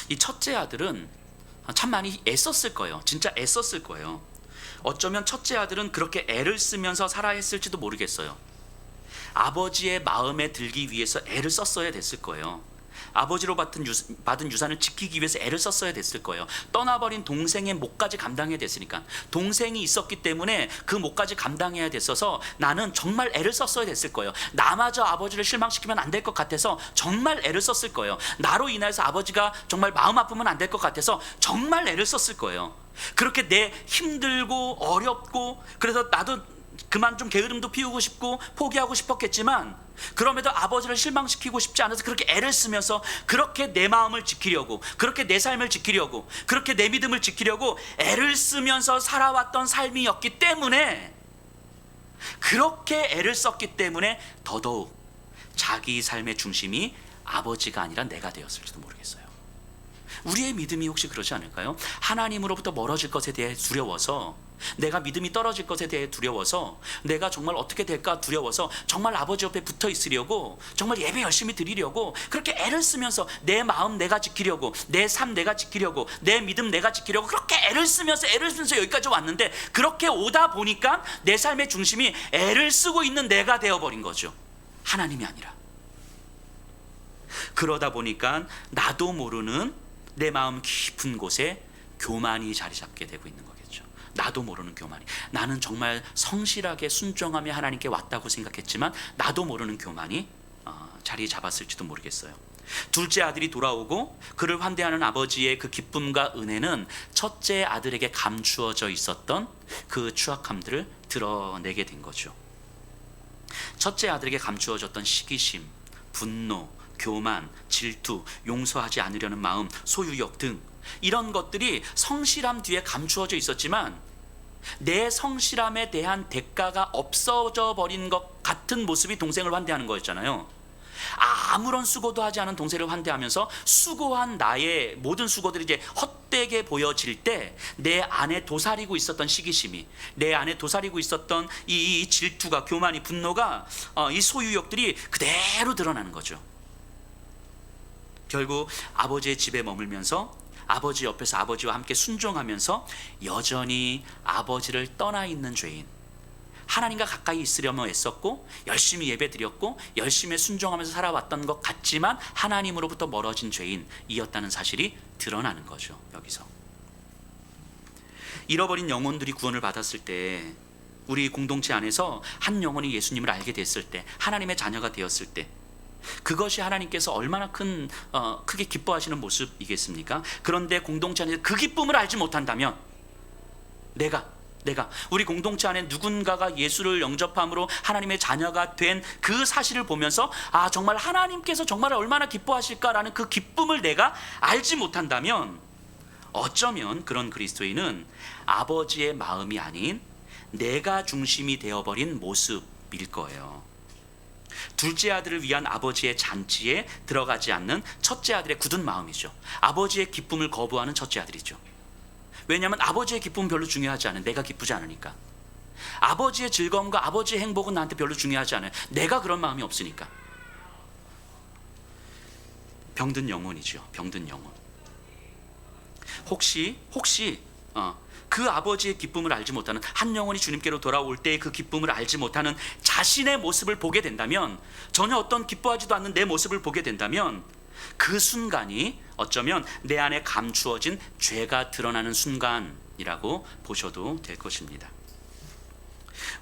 이 첫째 아들은 참 많이 애썼을 거예요. 진짜 애썼을 거예요. 어쩌면 첫째 아들은 그렇게 애를 쓰면서 살아야 했을지도 모르겠어요. 아버지의 마음에 들기 위해서 애를 썼어야 됐을 거예요. 아버지로 받은 유산을 지키기 위해서 애를 썼어야 됐을 거예요. 떠나버린 동생의 몫까지 감당해야 됐으니까. 동생이 있었기 때문에 그 몫까지 감당해야 됐어서 나는 정말 애를 썼어야 됐을 거예요. 나마저 아버지를 실망시키면 안 될 것 같아서 정말 애를 썼을 거예요. 나로 인해서 아버지가 정말 마음 아프면 안 될 것 같아서 정말 애를 썼을 거예요. 그렇게 내 힘들고 어렵고, 그래서 나도 그만 좀 게으름도 피우고 싶고 포기하고 싶었겠지만, 그럼에도 아버지를 실망시키고 싶지 않아서 그렇게 애를 쓰면서 그렇게 내 마음을 지키려고, 그렇게 내 삶을 지키려고, 그렇게 내 믿음을 지키려고 애를 쓰면서 살아왔던 삶이었기 때문에, 그렇게 애를 썼기 때문에 더더욱 자기 삶의 중심이 아버지가 아니라 내가 되었을지도 모르겠어요. 우리의 믿음이 혹시 그러지 않을까요? 하나님으로부터 멀어질 것에 대해 두려워서, 내가 믿음이 떨어질 것에 대해 두려워서, 내가 정말 어떻게 될까 두려워서 정말 아버지 옆에 붙어 있으려고, 정말 예배 열심히 드리려고 그렇게 애를 쓰면서 내 마음 내가 지키려고, 내 삶 내가 지키려고, 내 믿음 내가 지키려고 그렇게 애를 쓰면서 여기까지 왔는데, 그렇게 오다 보니까 내 삶의 중심이 애를 쓰고 있는 내가 되어버린 거죠. 하나님이 아니라. 그러다 보니까 나도 모르는 내 마음 깊은 곳에 교만이 자리 잡게 되고 있는 거겠죠. 나도 모르는 교만이. 나는 정말 성실하게 순종하며 하나님께 왔다고 생각했지만 나도 모르는 교만이 자리 잡았을지도 모르겠어요. 둘째 아들이 돌아오고 그를 환대하는 아버지의 그 기쁨과 은혜는 첫째 아들에게 감추어져 있었던 그 추악함들을 드러내게 된 거죠. 첫째 아들에게 감추어졌던 시기심, 분노, 교만, 질투, 용서하지 않으려는 마음, 소유욕 등 이런 것들이 성실함 뒤에 감추어져 있었지만, 내 성실함에 대한 대가가 없어져 버린 것 같은 모습이 동생을 환대하는 거였잖아요. 아무런 수고도 하지 않은 동생을 환대하면서 수고한 나의 모든 수고들이 이제 헛되게 보여질 때 내 안에 도사리고 있었던 시기심이, 내 안에 도사리고 있었던 이 질투가, 교만이, 분노가, 이 소유욕들이 그대로 드러나는 거죠. 결국 아버지의 집에 머물면서 아버지 옆에서 아버지와 함께 순종하면서 여전히 아버지를 떠나 있는 죄인, 하나님과 가까이 있으려면 애썼고 열심히 예배드렸고 열심히 순종하면서 살아왔던 것 같지만 하나님으로부터 멀어진 죄인이었다는 사실이 드러나는 거죠. 여기서 잃어버린 영혼들이 구원을 받았을 때, 우리 공동체 안에서 한 영혼이 예수님을 알게 됐을 때, 하나님의 자녀가 되었을 때, 그것이 하나님께서 얼마나 크게 기뻐하시는 모습이겠습니까? 그런데 공동체 안에서 그 기쁨을 알지 못한다면, 내가 우리 공동체 안에 누군가가 예수를 영접함으로 하나님의 자녀가 된 그 사실을 보면서 정말 하나님께서 정말 얼마나 기뻐하실까라는 그 기쁨을 내가 알지 못한다면, 어쩌면 그런 그리스도인은 아버지의 마음이 아닌 내가 중심이 되어버린 모습일 거예요. 둘째 아들을 위한 아버지의 잔치에 들어가지 않는 첫째 아들의 굳은 마음이죠. 아버지의 기쁨을 거부하는 첫째 아들이죠. 왜냐하면 아버지의 기쁨은 별로 중요하지 않아요. 내가 기쁘지 않으니까. 아버지의 즐거움과 아버지의 행복은 나한테 별로 중요하지 않아요. 내가 그런 마음이 없으니까. 병든 영혼이죠. 병든 영혼. 혹시 그 아버지의 기쁨을 알지 못하는, 한 영혼이 주님께로 돌아올 때의 그 기쁨을 알지 못하는 자신의 모습을 보게 된다면, 전혀 어떤 기뻐하지도 않는 내 모습을 보게 된다면, 그 순간이 어쩌면 내 안에 감추어진 죄가 드러나는 순간이라고 보셔도 될 것입니다.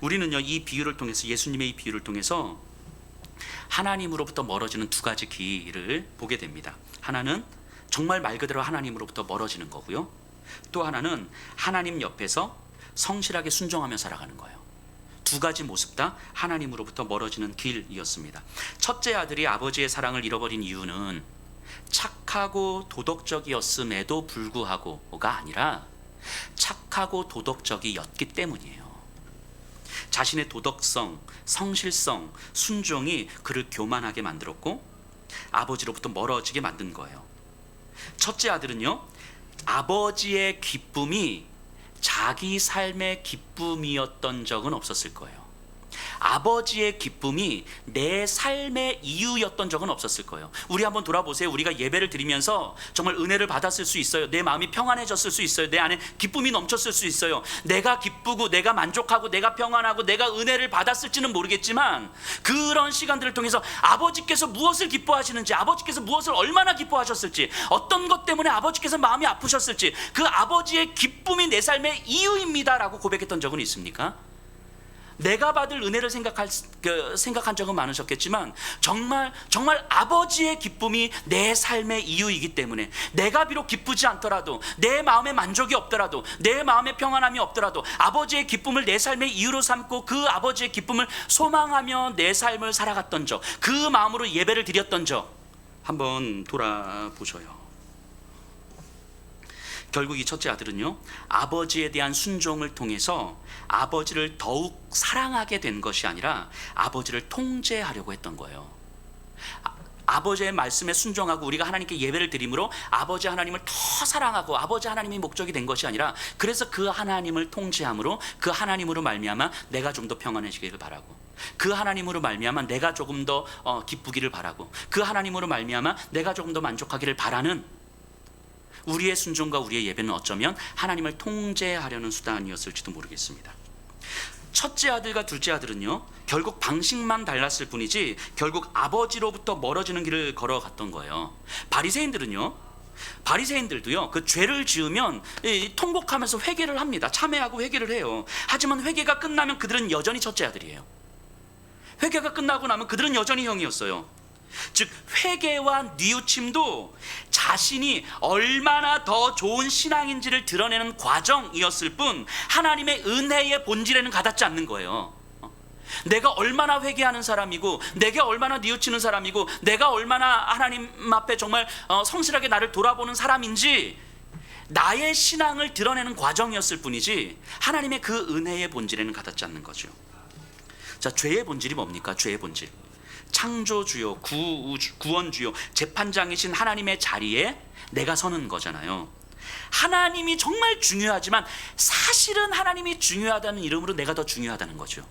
우리는요, 이 비유를 통해서, 예수님의 이 비유를 통해서 하나님으로부터 멀어지는 두 가지 길을 보게 됩니다. 하나는 정말 말 그대로 하나님으로부터 멀어지는 거고요, 또 하나는 하나님 옆에서 성실하게 순종하며 살아가는 거예요. 두 가지 모습 다 하나님으로부터 멀어지는 길이었습니다. 첫째 아들이 아버지의 사랑을 잃어버린 이유는 착하고 도덕적이었음에도 불구하고가 아니라 착하고 도덕적이었기 때문이에요. 자신의 도덕성, 성실성, 순종이 그를 교만하게 만들었고 아버지로부터 멀어지게 만든 거예요. 첫째 아들은요, 아버지의 기쁨이 자기 삶의 기쁨이었던 적은 없었을 거예요. 아버지의 기쁨이 내 삶의 이유였던 적은 없었을 거예요. 우리 한번 돌아보세요. 우리가 예배를 드리면서 정말 은혜를 받았을 수 있어요. 내 마음이 평안해졌을 수 있어요. 내 안에 기쁨이 넘쳤을 수 있어요. 내가 기쁘고 내가 만족하고 내가 평안하고 내가 은혜를 받았을지는 모르겠지만, 그런 시간들을 통해서 아버지께서 무엇을 기뻐하시는지, 아버지께서 무엇을 얼마나 기뻐하셨을지, 어떤 것 때문에 아버지께서 마음이 아프셨을지, 그 아버지의 기쁨이 내 삶의 이유입니다라고 고백했던 적은 있습니까? 내가 받을 은혜를 생각한 적은 많으셨겠지만, 정말 아버지의 기쁨이 내 삶의 이유이기 때문에, 내가 비록 기쁘지 않더라도, 내 마음에 만족이 없더라도, 내 마음에 평안함이 없더라도 아버지의 기쁨을 내 삶의 이유로 삼고 그 아버지의 기쁨을 소망하며 내 삶을 살아갔던 적, 그 마음으로 예배를 드렸던 적 한번 돌아보셔요. 결국 이 첫째 아들은요, 아버지에 대한 순종을 통해서 아버지를 더욱 사랑하게 된 것이 아니라 아버지를 통제하려고 했던 거예요. 아버지의 말씀에 순종하고 우리가 하나님께 예배를 드림으로 아버지 하나님을 더 사랑하고 아버지 하나님이 목적이 된 것이 아니라, 그래서 그 하나님을 통제함으로, 그 하나님으로 말미암아 내가 좀 더 평안해지기를 바라고, 그 하나님으로 말미암아 내가 조금 더 기쁘기를 바라고, 그 하나님으로 말미암아 내가 조금 더 만족하기를 바라는, 우리의 순종과 우리의 예배는 어쩌면 하나님을 통제하려는 수단이었을지도 모르겠습니다. 첫째 아들과 둘째 아들은요, 결국 방식만 달랐을 뿐이지 결국 아버지로부터 멀어지는 길을 걸어갔던 거예요. 바리새인들도요, 그 죄를 지으면 통곡하면서 회개를 합니다. 참회하고 회개를 해요. 하지만 회개가 끝나면 그들은 여전히 첫째 아들이에요. 회개가 끝나고 나면 그들은 여전히 형이었어요. 즉, 회개와 뉘우침도 자신이 얼마나 더 좋은 신앙인지를 드러내는 과정이었을 뿐, 하나님의 은혜의 본질에는 가닿지 않는 거예요. 내가 얼마나 회개하는 사람이고, 내가 얼마나 뉘우치는 사람이고, 내가 얼마나 하나님 앞에 정말 성실하게 나를 돌아보는 사람인지, 나의 신앙을 드러내는 과정이었을 뿐이지 하나님의 그 은혜의 본질에는 가닿지 않는 거죠. 자, 죄의 본질이 뭡니까? 죄의 본질, 창조주요, 구원주요, 재판장이신 하나님의 자리에 내가 서는 거잖아요. 하나님이 정말 중요하지만 사실은 하나님이 중요하다는 이름으로 내가 더 중요하다는 거죠.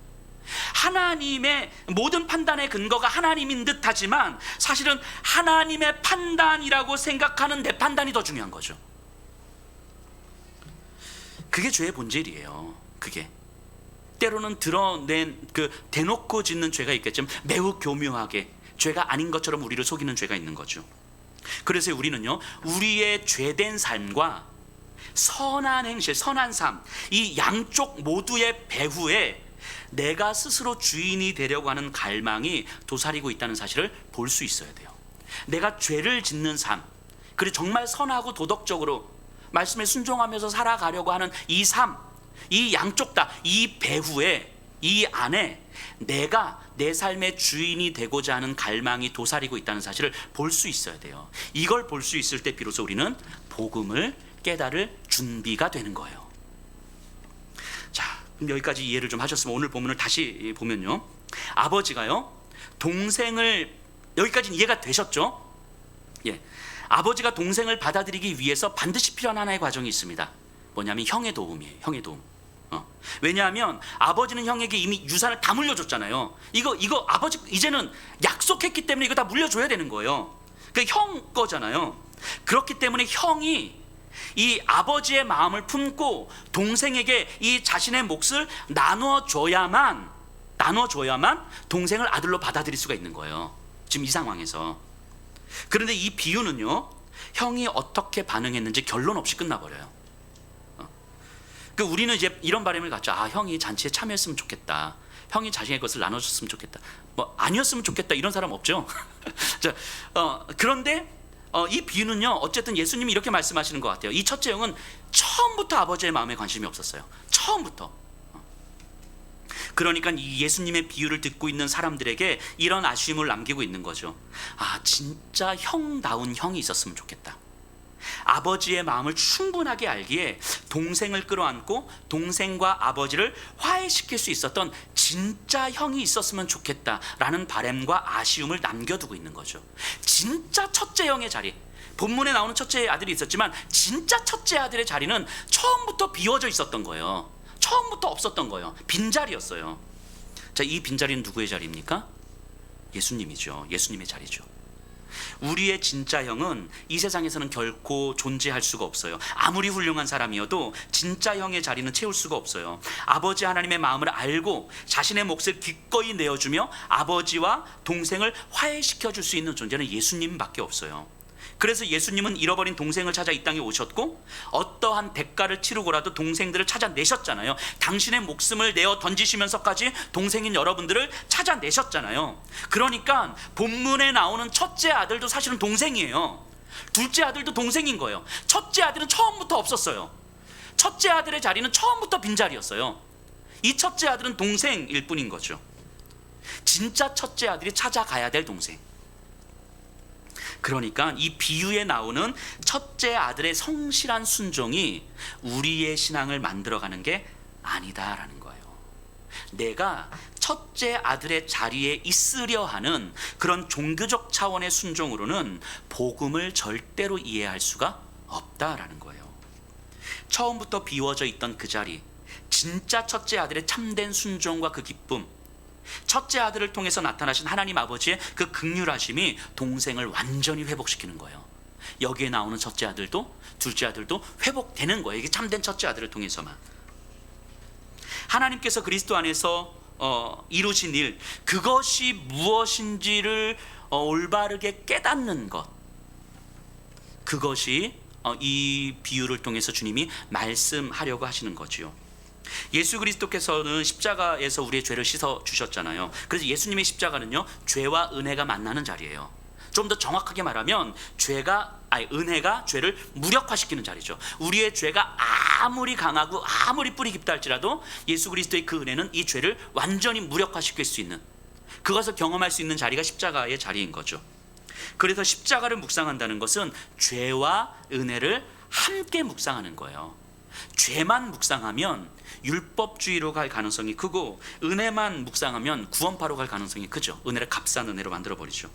하나님의 모든 판단의 근거가 하나님인 듯 하지만 사실은 하나님의 판단이라고 생각하는 내 판단이 더 중요한 거죠. 그게 죄의 본질이에요. 그게 때로는 드러낸 대놓고 짓는 죄가 있겠지만 매우 교묘하게 죄가 아닌 것처럼 우리를 속이는 죄가 있는 거죠. 그래서 우리는요, 우리의 죄된 삶과 선한 행실, 선한 삶, 이 양쪽 모두의 배후에 내가 스스로 주인이 되려고 하는 갈망이 도사리고 있다는 사실을 볼 수 있어야 돼요. 내가 죄를 짓는 삶, 그리고 정말 선하고 도덕적으로 말씀에 순종하면서 살아가려고 하는 이 삶, 이 양쪽 다, 이 배후에, 이 안에 내가 내 삶의 주인이 되고자 하는 갈망이 도사리고 있다는 사실을 볼 수 있어야 돼요. 이걸 볼 수 있을 때 비로소 우리는 복음을 깨달을 준비가 되는 거예요. 자, 그럼 여기까지 이해를 좀 하셨으면 오늘 본문을 다시 보면요, 아버지가요, 동생을, 여기까지는 이해가 되셨죠? 예, 아버지가 동생을 받아들이기 위해서 반드시 필요한 하나의 과정이 있습니다. 뭐냐면 형의 도움이에요. 형의 도움. 왜냐하면 아버지는 형에게 이미 유산을 다 물려줬잖아요. 이거 아버지 이제는 약속했기 때문에 이거 다 물려줘야 되는 거예요. 그 형 거잖아요. 그렇기 때문에 형이 이 아버지의 마음을 품고 동생에게 이 자신의 몫을 나눠줘야만 동생을 아들로 받아들일 수가 있는 거예요. 지금 이 상황에서. 그런데 이 비유는요, 형이 어떻게 반응했는지 결론 없이 끝나버려요. 우리는 이제 이런 바람을 갖죠. 아, 형이 잔치에 참여했으면 좋겠다. 형이 자신의 것을 나눠줬으면 좋겠다. 뭐 아니었으면 좋겠다. 이런 사람 없죠. 자, 그런데 이 비유는요, 어쨌든 예수님이 이렇게 말씀하시는 것 같아요. 이 첫째 형은 처음부터 아버지의 마음에 관심이 없었어요. 처음부터. 그러니까 이 예수님의 비유를 듣고 있는 사람들에게 이런 아쉬움을 남기고 있는 거죠. 아, 진짜 형다운 형이 있었으면 좋겠다. 아버지의 마음을 충분하게 알기에 동생을 끌어안고 동생과 아버지를 화해시킬 수 있었던 진짜 형이 있었으면 좋겠다라는 바람과 아쉬움을 남겨두고 있는 거죠. 진짜 첫째 형의 자리, 본문에 나오는 첫째 아들이 있었지만 진짜 첫째 아들의 자리는 처음부터 비워져 있었던 거예요. 처음부터 없었던 거예요. 빈자리였어요. 자, 이 빈자리는 누구의 자리입니까? 예수님이죠. 예수님의 자리죠. 우리의 진짜 형은 이 세상에서는 결코 존재할 수가 없어요. 아무리 훌륭한 사람이어도 진짜 형의 자리는 채울 수가 없어요. 아버지 하나님의 마음을 알고 자신의 몫을 기꺼이 내어주며 아버지와 동생을 화해시켜 줄 수 있는 존재는 예수님밖에 없어요. 그래서 예수님은 잃어버린 동생을 찾아 이 땅에 오셨고 어떠한 대가를 치르고라도 동생들을 찾아내셨잖아요. 당신의 목숨을 내어 던지시면서까지 동생인 여러분들을 찾아내셨잖아요. 그러니까 본문에 나오는 첫째 아들도 사실은 동생이에요. 둘째 아들도 동생인 거예요. 첫째 아들은 처음부터 없었어요. 첫째 아들의 자리는 처음부터 빈자리였어요. 이 첫째 아들은 동생일 뿐인 거죠. 진짜 첫째 아들이 찾아가야 될 동생. 그러니까 이 비유에 나오는 첫째 아들의 성실한 순종이 우리의 신앙을 만들어가는 게 아니다라는 거예요. 내가 첫째 아들의 자리에 있으려 하는 그런 종교적 차원의 순종으로는 복음을 절대로 이해할 수가 없다라는 거예요. 처음부터 비워져 있던 그 자리, 진짜 첫째 아들의 참된 순종과 그 기쁨, 첫째 아들을 통해서 나타나신 하나님 아버지의 그 긍휼하심이 동생을 완전히 회복시키는 거예요. 여기에 나오는 첫째 아들도 둘째 아들도 회복되는 거예요. 이게 참된 첫째 아들을 통해서만. 하나님께서 그리스도 안에서 이루신 일, 그것이 무엇인지를 올바르게 깨닫는 것, 그것이 이 비유를 통해서 주님이 말씀하려고 하시는 거지요. 예수 그리스도께서는 십자가에서 우리의 죄를 씻어 주셨잖아요. 그래서 예수님의 십자가는요, 죄와 은혜가 만나는 자리예요. 좀 더 정확하게 말하면 은혜가 죄를 무력화시키는 자리죠. 우리의 죄가 아무리 강하고 아무리 뿌리 깊다 할지라도 예수 그리스도의 그 은혜는 이 죄를 완전히 무력화시킬 수 있는, 그것을 경험할 수 있는 자리가 십자가의 자리인 거죠. 그래서 십자가를 묵상한다는 것은 죄와 은혜를 함께 묵상하는 거예요. 죄만 묵상하면 율법주의로 갈 가능성이 크고, 은혜만 묵상하면 구원파로 갈 가능성이 크죠. 은혜를 값싼 은혜로 만들어버리죠.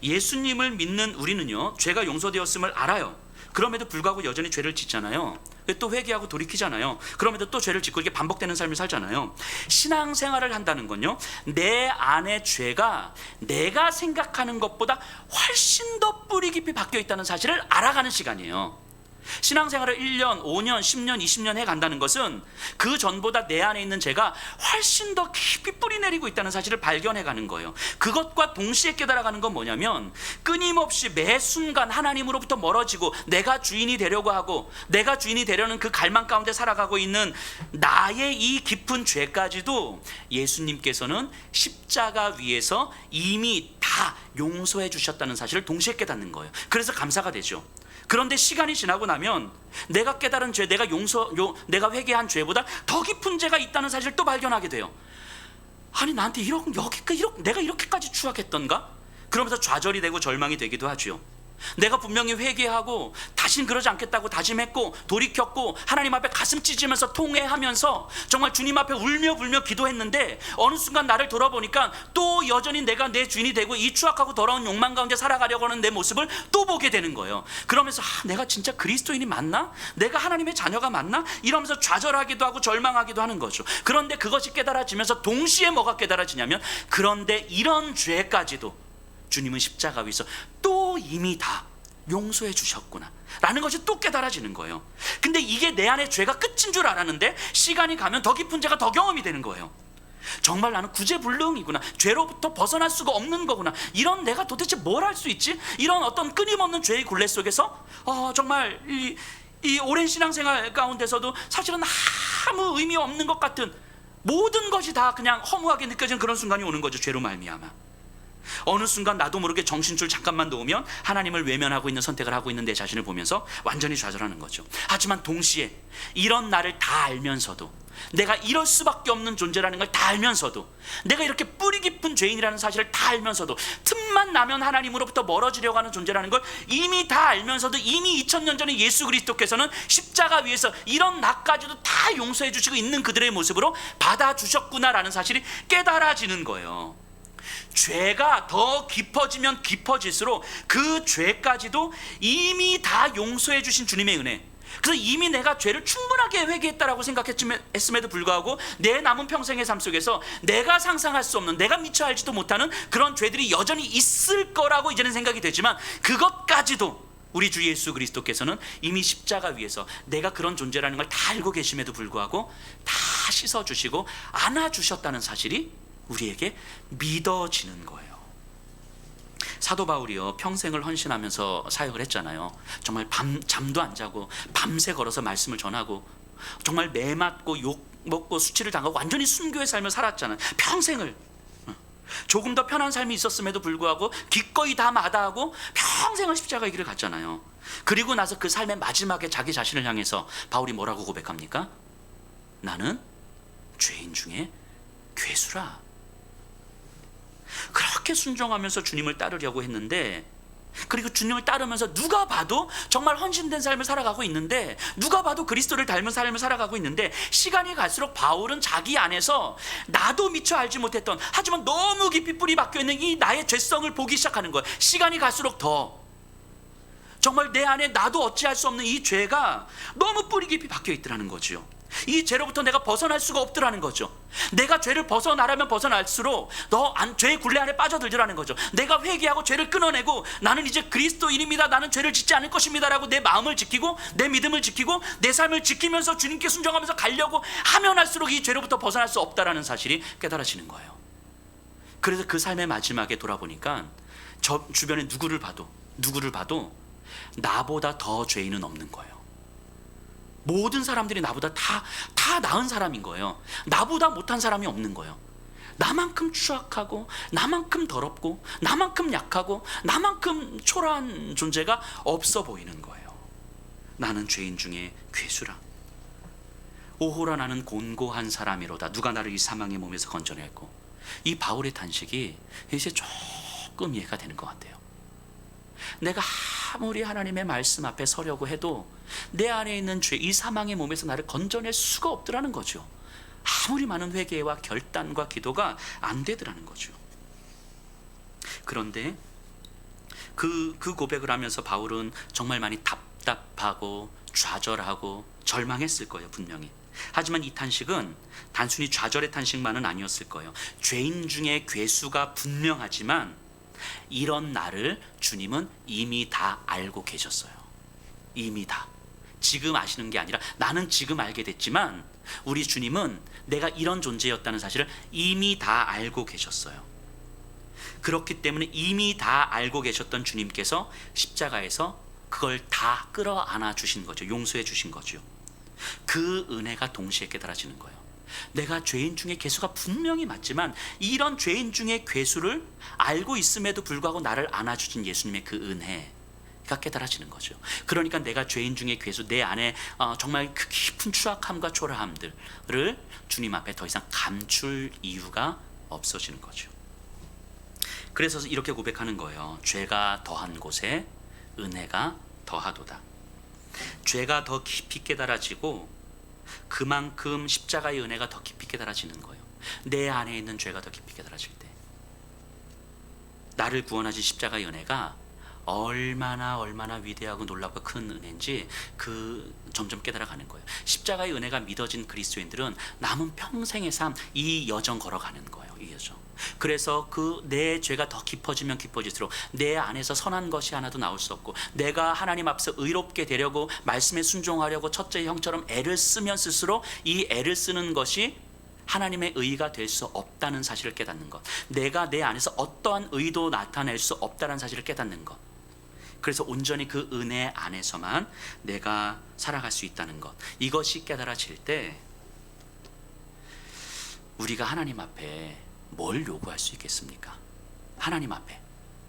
예수님을 믿는 우리는요, 죄가 용서되었음을 알아요. 그럼에도 불구하고 여전히 죄를 짓잖아요. 또 회개하고 돌이키잖아요. 그럼에도 또 죄를 짓고 이렇게 반복되는 삶을 살잖아요. 신앙생활을 한다는 건요, 내 안의 죄가 내가 생각하는 것보다 훨씬 더 뿌리 깊이 박혀 있다는 사실을 알아가는 시간이에요. 신앙생활을 1년, 5년, 10년, 20년 해간다는 것은 그 전보다 내 안에 있는 죄가 훨씬 더 깊이 뿌리 내리고 있다는 사실을 발견해가는 거예요. 그것과 동시에 깨달아가는 건 뭐냐면 끊임없이 매 순간 하나님으로부터 멀어지고 내가 주인이 되려고 하고 내가 주인이 되려는 그 갈망 가운데 살아가고 있는 나의 이 깊은 죄까지도 예수님께서는 십자가 위에서 이미 다 용서해 주셨다는 사실을 동시에 깨닫는 거예요. 그래서 감사가 되죠. 그런데 시간이 지나고 나면 내가 깨달은 죄, 내가 회개한 죄보다 더 깊은 죄가 있다는 사실을 또 발견하게 돼요. 아니 나한테 내가 이렇게까지 추악했던가? 그러면서 좌절이 되고 절망이 되기도 하죠. 내가 분명히 회개하고 다신 그러지 않겠다고 다짐했고 돌이켰고 하나님 앞에 가슴 찢으면서 통회하면서 정말 주님 앞에 울며 불며 기도했는데 어느 순간 나를 돌아보니까 또 여전히 내가 내 주인이 되고 이 추악하고 더러운 욕망 가운데 살아가려고 하는 내 모습을 또 보게 되는 거예요. 그러면서 내가 진짜 그리스도인이 맞나? 내가 하나님의 자녀가 맞나? 이러면서 좌절하기도 하고 절망하기도 하는 거죠. 그런데 그것이 깨달아지면서 동시에 뭐가 깨달아지냐면 그런데 이런 죄까지도 주님은 십자가 위에서 또 이미 다 용서해 주셨구나 라는 것이 또 깨달아지는 거예요. 근데 이게 내 안의 죄가 끝인 줄 알았는데 시간이 가면 더 깊은 죄가 더 경험이 되는 거예요. 정말 나는 구제불능이구나, 죄로부터 벗어날 수가 없는 거구나, 이런 내가 도대체 뭘 할 수 있지? 이런 어떤 끊임없는 죄의 굴레 속에서 정말 이 오랜 신앙생활 가운데서도 사실은 아무 의미 없는 것 같은 모든 것이 다 그냥 허무하게 느껴지는 그런 순간이 오는 거죠. 죄로 말미암아 어느 순간 나도 모르게 정신줄 잠깐만 놓으면 하나님을 외면하고 있는 선택을 하고 있는 내 자신을 보면서 완전히 좌절하는 거죠. 하지만 동시에 이런 나를 다 알면서도, 내가 이럴 수밖에 없는 존재라는 걸 다 알면서도, 내가 이렇게 뿌리 깊은 죄인이라는 사실을 다 알면서도, 틈만 나면 하나님으로부터 멀어지려고 하는 존재라는 걸 이미 다 알면서도 이미 2000년 전에 예수 그리스도께서는 십자가 위에서 이런 나까지도 다 용서해 주시고 있는 그들의 모습으로 받아주셨구나라는 사실이 깨달아지는 거예요. 죄가 더 깊어지면 깊어질수록 그 죄까지도 이미 다 용서해 주신 주님의 은혜, 그래서 이미 내가 죄를 충분하게 회개했다라고 생각했음에도 불구하고 내 남은 평생의 삶 속에서 내가 상상할 수 없는, 내가 미처 알지도 못하는 그런 죄들이 여전히 있을 거라고 이제는 생각이 되지만 그것까지도 우리 주 예수 그리스도께서는 이미 십자가 위에서 내가 그런 존재라는 걸 다 알고 계심에도 불구하고 다 씻어주시고 안아주셨다는 사실이 우리에게 믿어지는 거예요. 사도 바울이요, 평생을 헌신하면서 사역을 했잖아요. 정말 잠도 안 자고 밤새 걸어서 말씀을 전하고 정말 매 맞고 욕 먹고 수치를 당하고 완전히 순교의 삶을 살았잖아요. 평생을. 조금 더 편한 삶이 있었음에도 불구하고 기꺼이 다 마다하고 평생을 십자가의 길을 갔잖아요. 그리고 나서 그 삶의 마지막에 자기 자신을 향해서 바울이 뭐라고 고백합니까? 나는 죄인 중에 괴수라. 그렇게 순종하면서 주님을 따르려고 했는데, 그리고 주님을 따르면서 누가 봐도 정말 헌신된 삶을 살아가고 있는데, 누가 봐도 그리스도를 닮은 삶을 살아가고 있는데, 시간이 갈수록 바울은 자기 안에서 나도 미처 알지 못했던, 하지만 너무 깊이 뿌리 박혀 있는 이 나의 죄성을 보기 시작하는 거예요. 시간이 갈수록 더 정말 내 안에 나도 어찌할 수 없는 이 죄가 너무 뿌리 깊이 박혀 있더라는 거죠. 이 죄로부터 내가 벗어날 수가 없더라는 거죠. 내가 죄를 벗어나려면 벗어날수록 죄의 굴레 안에 빠져들더라는 거죠. 내가 회개하고 죄를 끊어내고 나는 이제 그리스도인입니다, 나는 죄를 짓지 않을 것입니다 라고 내 마음을 지키고 내 믿음을 지키고 내 삶을 지키면서 주님께 순종하면서 가려고 하면 할수록 이 죄로부터 벗어날 수 없다라는 사실이 깨달아지는 거예요. 그래서 그 삶의 마지막에 돌아보니까 저 주변에 누구를 봐도 나보다 더 죄인은 없는 거예요. 모든 사람들이 나보다 다 나은 사람인 거예요. 나보다 못한 사람이 없는 거예요. 나만큼 추악하고 나만큼 더럽고 나만큼 약하고 나만큼 초라한 존재가 없어 보이는 거예요. 나는 죄인 중에 괴수라. 오호라 나는 곤고한 사람이로다. 누가 나를 이 사망의 몸에서 건져낼고. 이 바울의 탄식이 이제 조금 이해가 되는 것 같아요. 내가 아무리 하나님의 말씀 앞에 서려고 해도 내 안에 있는 죄, 이 사망의 몸에서 나를 건져낼 수가 없더라는 거죠. 아무리 많은 회개와 결단과 기도가 안 되더라는 거죠. 그런데 그 고백을 하면서 바울은 정말 많이 답답하고 좌절하고 절망했을 거예요, 분명히. 하지만 이 탄식은 단순히 좌절의 탄식만은 아니었을 거예요. 죄인 중에 괴수가 분명하지만 이런 나를 주님은 이미 다 알고 계셨어요. 이미 다. 지금 아시는 게 아니라 나는 지금 알게 됐지만 우리 주님은 내가 이런 존재였다는 사실을 이미 다 알고 계셨어요. 그렇기 때문에 이미 다 알고 계셨던 주님께서 십자가에서 그걸 다 끌어안아 주신 거죠. 용서해 주신 거죠. 그 은혜가 동시에 깨달아지는 거예요. 내가 죄인 중에 괴수가 분명히 맞지만 이런 죄인 중에 괴수를 알고 있음에도 불구하고 나를 안아주신 예수님의 그 은혜가 깨달아지는 거죠. 그러니까 내가 죄인 중에 괴수, 내 안에 정말 그 깊은 추악함과 초라함들을 주님 앞에 더 이상 감출 이유가 없어지는 거죠. 그래서 이렇게 고백하는 거예요. 죄가 더한 곳에 은혜가 더하도다. 죄가 더 깊이 깨달아지고 그만큼 십자가의 은혜가 더 깊이 깨달아지는 거예요. 내 안에 있는 죄가 더 깊이 깨달아질 때 나를 구원하신 십자가의 은혜가 얼마나 위대하고 놀랍고 큰 은혜인지 점점 깨달아가는 거예요. 십자가의 은혜가 믿어진 그리스도인들은 남은 평생의 삶 이 여정 걸어가는 거예요. 이 여정. 그래서 내 죄가 더 깊어지면 깊어질수록 내 안에서 선한 것이 하나도 나올 수 없고 내가 하나님 앞에서 의롭게 되려고 말씀에 순종하려고 첫째 형처럼 애를 쓰면 쓸수록 이 애를 쓰는 것이 하나님의 의가 될 수 없다는 사실을 깨닫는 것, 내가 내 안에서 어떠한 의도 나타낼 수 없다는 사실을 깨닫는 것, 그래서 온전히 그 은혜 안에서만 내가 살아갈 수 있다는 것, 이것이 깨달아질 때 우리가 하나님 앞에 뭘 요구할 수 있겠습니까? 하나님 앞에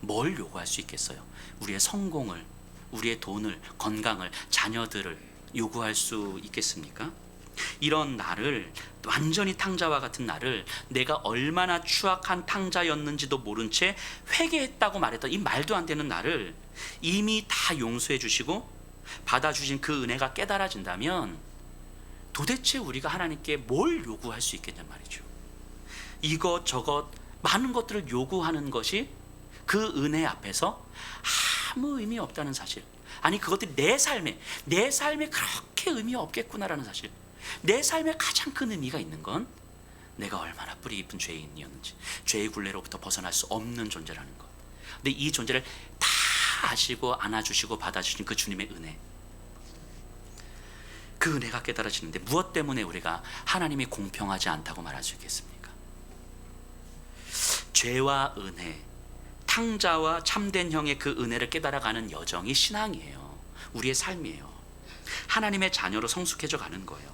뭘 요구할 수 있겠어요? 우리의 성공을, 우리의 돈을, 건강을, 자녀들을 요구할 수 있겠습니까? 이런 나를, 완전히 탕자와 같은 나를, 내가 얼마나 추악한 탕자였는지도 모른 채 회개했다고 말했던 이 말도 안 되는 나를 이미 다 용서해 주시고 받아주신 그 은혜가 깨달아진다면 도대체 우리가 하나님께 뭘 요구할 수 있겠냔 말이죠. 이것저것 많은 것들을 요구하는 것이 그 은혜 앞에서 아무 의미 없다는 사실, 아니 그것들이 내 삶에 그렇게 의미 없겠구나라는 사실, 내 삶에 가장 큰 의미가 있는 건 내가 얼마나 뿌리 깊은 죄인이었는지, 죄의 굴레로부터 벗어날 수 없는 존재라는 것. 근데 이 존재를 다 아시고 안아주시고 받아주신 그 주님의 은혜, 그 은혜가 깨달아지는데 무엇 때문에 우리가 하나님이 공평하지 않다고 말할 수 있겠습니까? 죄와 은혜, 탕자와 참된 형의 그 은혜를 깨달아가는 여정이 신앙이에요. 우리의 삶이에요. 하나님의 자녀로 성숙해져 가는 거예요.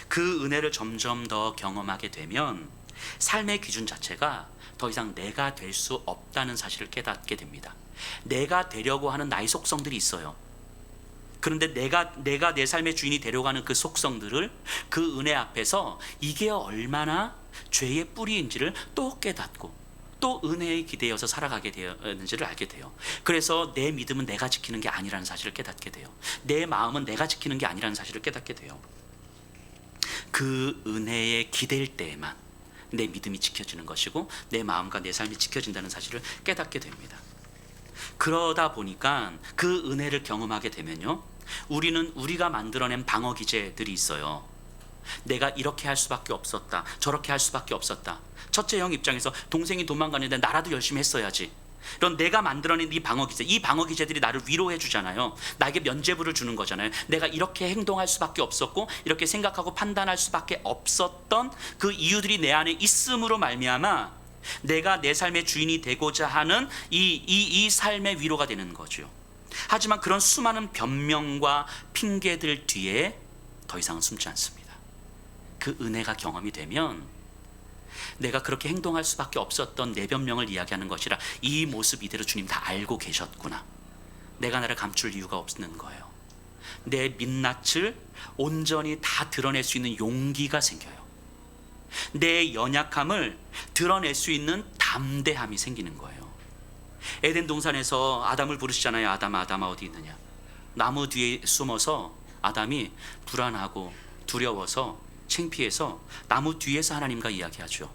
그 은혜를 점점 더 경험하게 되면 삶의 기준 자체가 더 이상 내가 될 수 없다는 사실을 깨닫게 됩니다. 내가 되려고 하는 나의 속성들이 있어요. 그런데 내가 내 삶의 주인이 되려고 하는 그 속성들을 그 은혜 앞에서 이게 얼마나 죄의 뿌리인지를 또 깨닫고 또 은혜에 기대어서 살아가게 되었는지를 알게 돼요. 그래서 내 믿음은 내가 지키는 게 아니라는 사실을 깨닫게 돼요. 내 마음은 내가 지키는 게 아니라는 사실을 깨닫게 돼요. 그 은혜에 기댈 때에만 내 믿음이 지켜지는 것이고 내 마음과 내 삶이 지켜진다는 사실을 깨닫게 됩니다. 그러다 보니까 그 은혜를 경험하게 되면요, 우리는 우리가 만들어낸 방어 기제들이 있어요. 내가 이렇게 할 수밖에 없었다, 저렇게 할 수밖에 없었다. 첫째 형 입장에서 동생이 도망가는데 나라도 열심히 했어야지. 이런 내가 만들어낸 이 방어 기제들이 나를 위로해 주잖아요. 나에게 면죄부를 주는 거잖아요. 내가 이렇게 행동할 수밖에 없었고 이렇게 생각하고 판단할 수밖에 없었던 그 이유들이 내 안에 있음으로 말미암아 내가 내 삶의 주인이 되고자 하는 이 삶의 위로가 되는 거죠. 하지만 그런 수많은 변명과 핑계들 뒤에 더 이상은 숨지 않습니다. 그 은혜가 경험이 되면 내가 그렇게 행동할 수밖에 없었던 내 변명을 이야기하는 것이라 이 모습 이대로 주님 다 알고 계셨구나. 내가 나를 감출 이유가 없는 거예요. 내 민낯을 온전히 다 드러낼 수 있는 용기가 생겨요. 내 연약함을 드러낼 수 있는 담대함이 생기는 거예요. 에덴 동산에서 아담을 부르시잖아요. 아담아 어디 있느냐. 나무 뒤에 숨어서 아담이 불안하고 두려워서 창피해서 나무 뒤에서 하나님과 이야기하죠.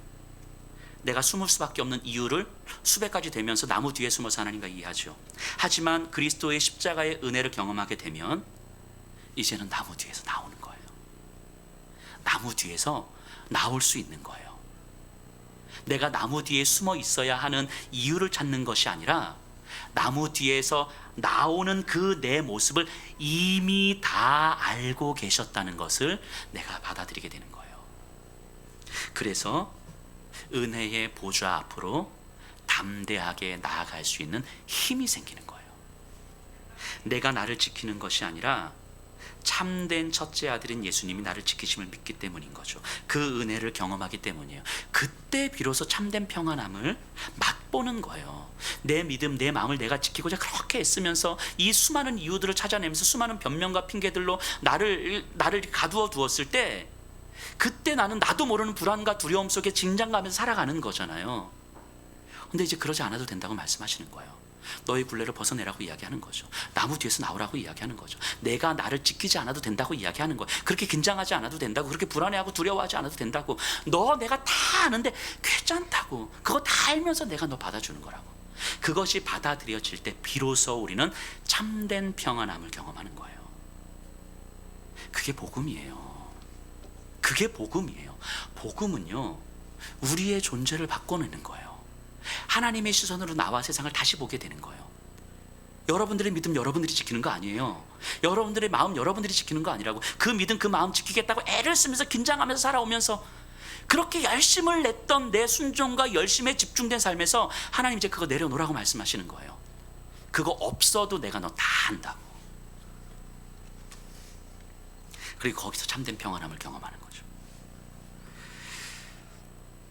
내가 숨을 수밖에 없는 이유를 수백 가지 되면서 나무 뒤에 숨어서 하나님과 이야기하죠. 하지만 그리스도의 십자가의 은혜를 경험하게 되면 이제는 나무 뒤에서 나오는 거예요. 나무 뒤에서 나올 수 있는 거예요. 내가 나무 뒤에 숨어 있어야 하는 이유를 찾는 것이 아니라 나무 뒤에서 나오는 그 내 모습을 이미 다 알고 계셨다는 것을 내가 받아들이게 되는 거예요. 그래서 은혜의 보좌 앞으로 담대하게 나아갈 수 있는 힘이 생기는 거예요. 내가 나를 지키는 것이 아니라 참된 첫째 아들인 예수님이 나를 지키심을 믿기 때문인 거죠. 그 은혜를 경험하기 때문이에요. 그때 비로소 참된 평안함을 맛보는 거예요. 내 믿음, 내 마음을 내가 지키고자 그렇게 애쓰면서 이 수많은 이유들을 찾아내면서 수많은 변명과 핑계들로 나를 가두어 두었을 때, 그때 나는 나도 모르는 불안과 두려움 속에 긴장감에서 살아가는 거잖아요. 근데 이제 그러지 않아도 된다고 말씀하시는 거예요. 너희 굴레를 벗어내라고 이야기하는 거죠. 나무 뒤에서 나오라고 이야기하는 거죠. 내가 나를 지키지 않아도 된다고 이야기하는 거예요. 그렇게 긴장하지 않아도 된다고, 그렇게 불안해하고 두려워하지 않아도 된다고, 너 내가 다 아는데 괜찮다고, 그거 다 알면서 내가 너 받아주는 거라고. 그것이 받아들여질 때 비로소 우리는 참된 평안함을 경험하는 거예요. 그게 복음이에요. 그게 복음이에요. 복음은요, 우리의 존재를 바꿔내는 거예요. 하나님의 시선으로 나와 세상을 다시 보게 되는 거예요. 여러분들의 믿음 여러분들이 지키는 거 아니에요. 여러분들의 마음 여러분들이 지키는 거 아니라고. 그 믿음 그 마음 지키겠다고 애를 쓰면서 긴장하면서 살아오면서 그렇게 열심을 냈던 내 순종과 열심에 집중된 삶에서 하나님 이제 그거 내려놓으라고 말씀하시는 거예요. 그거 없어도 내가 너 다 한다고. 그리고 거기서 참된 평안함을 경험하는 거죠.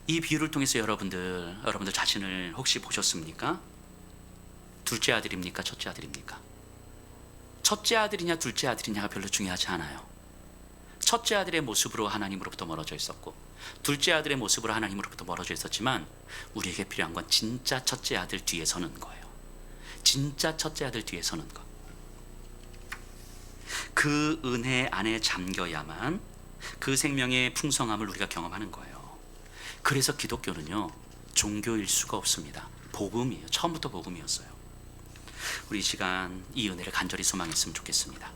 이 비유를 통해서 여러분들 자신을 혹시 보셨습니까? 둘째 아들입니까? 첫째 아들입니까? 첫째 아들이냐 둘째 아들이냐가 별로 중요하지 않아요. 첫째 아들의 모습으로 하나님으로부터 멀어져 있었고, 둘째 아들의 모습으로 하나님으로부터 멀어져 있었지만, 우리에게 필요한 건 진짜 첫째 아들 뒤에 서는 거예요. 진짜 첫째 아들 뒤에 서는 것. 그 은혜 안에 잠겨야만 그 생명의 풍성함을 우리가 경험하는 거예요. 그래서 기독교는요, 종교일 수가 없습니다. 복음이에요. 처음부터 복음이었어요. 우리 이 시간 이 은혜를 간절히 소망했으면 좋겠습니다.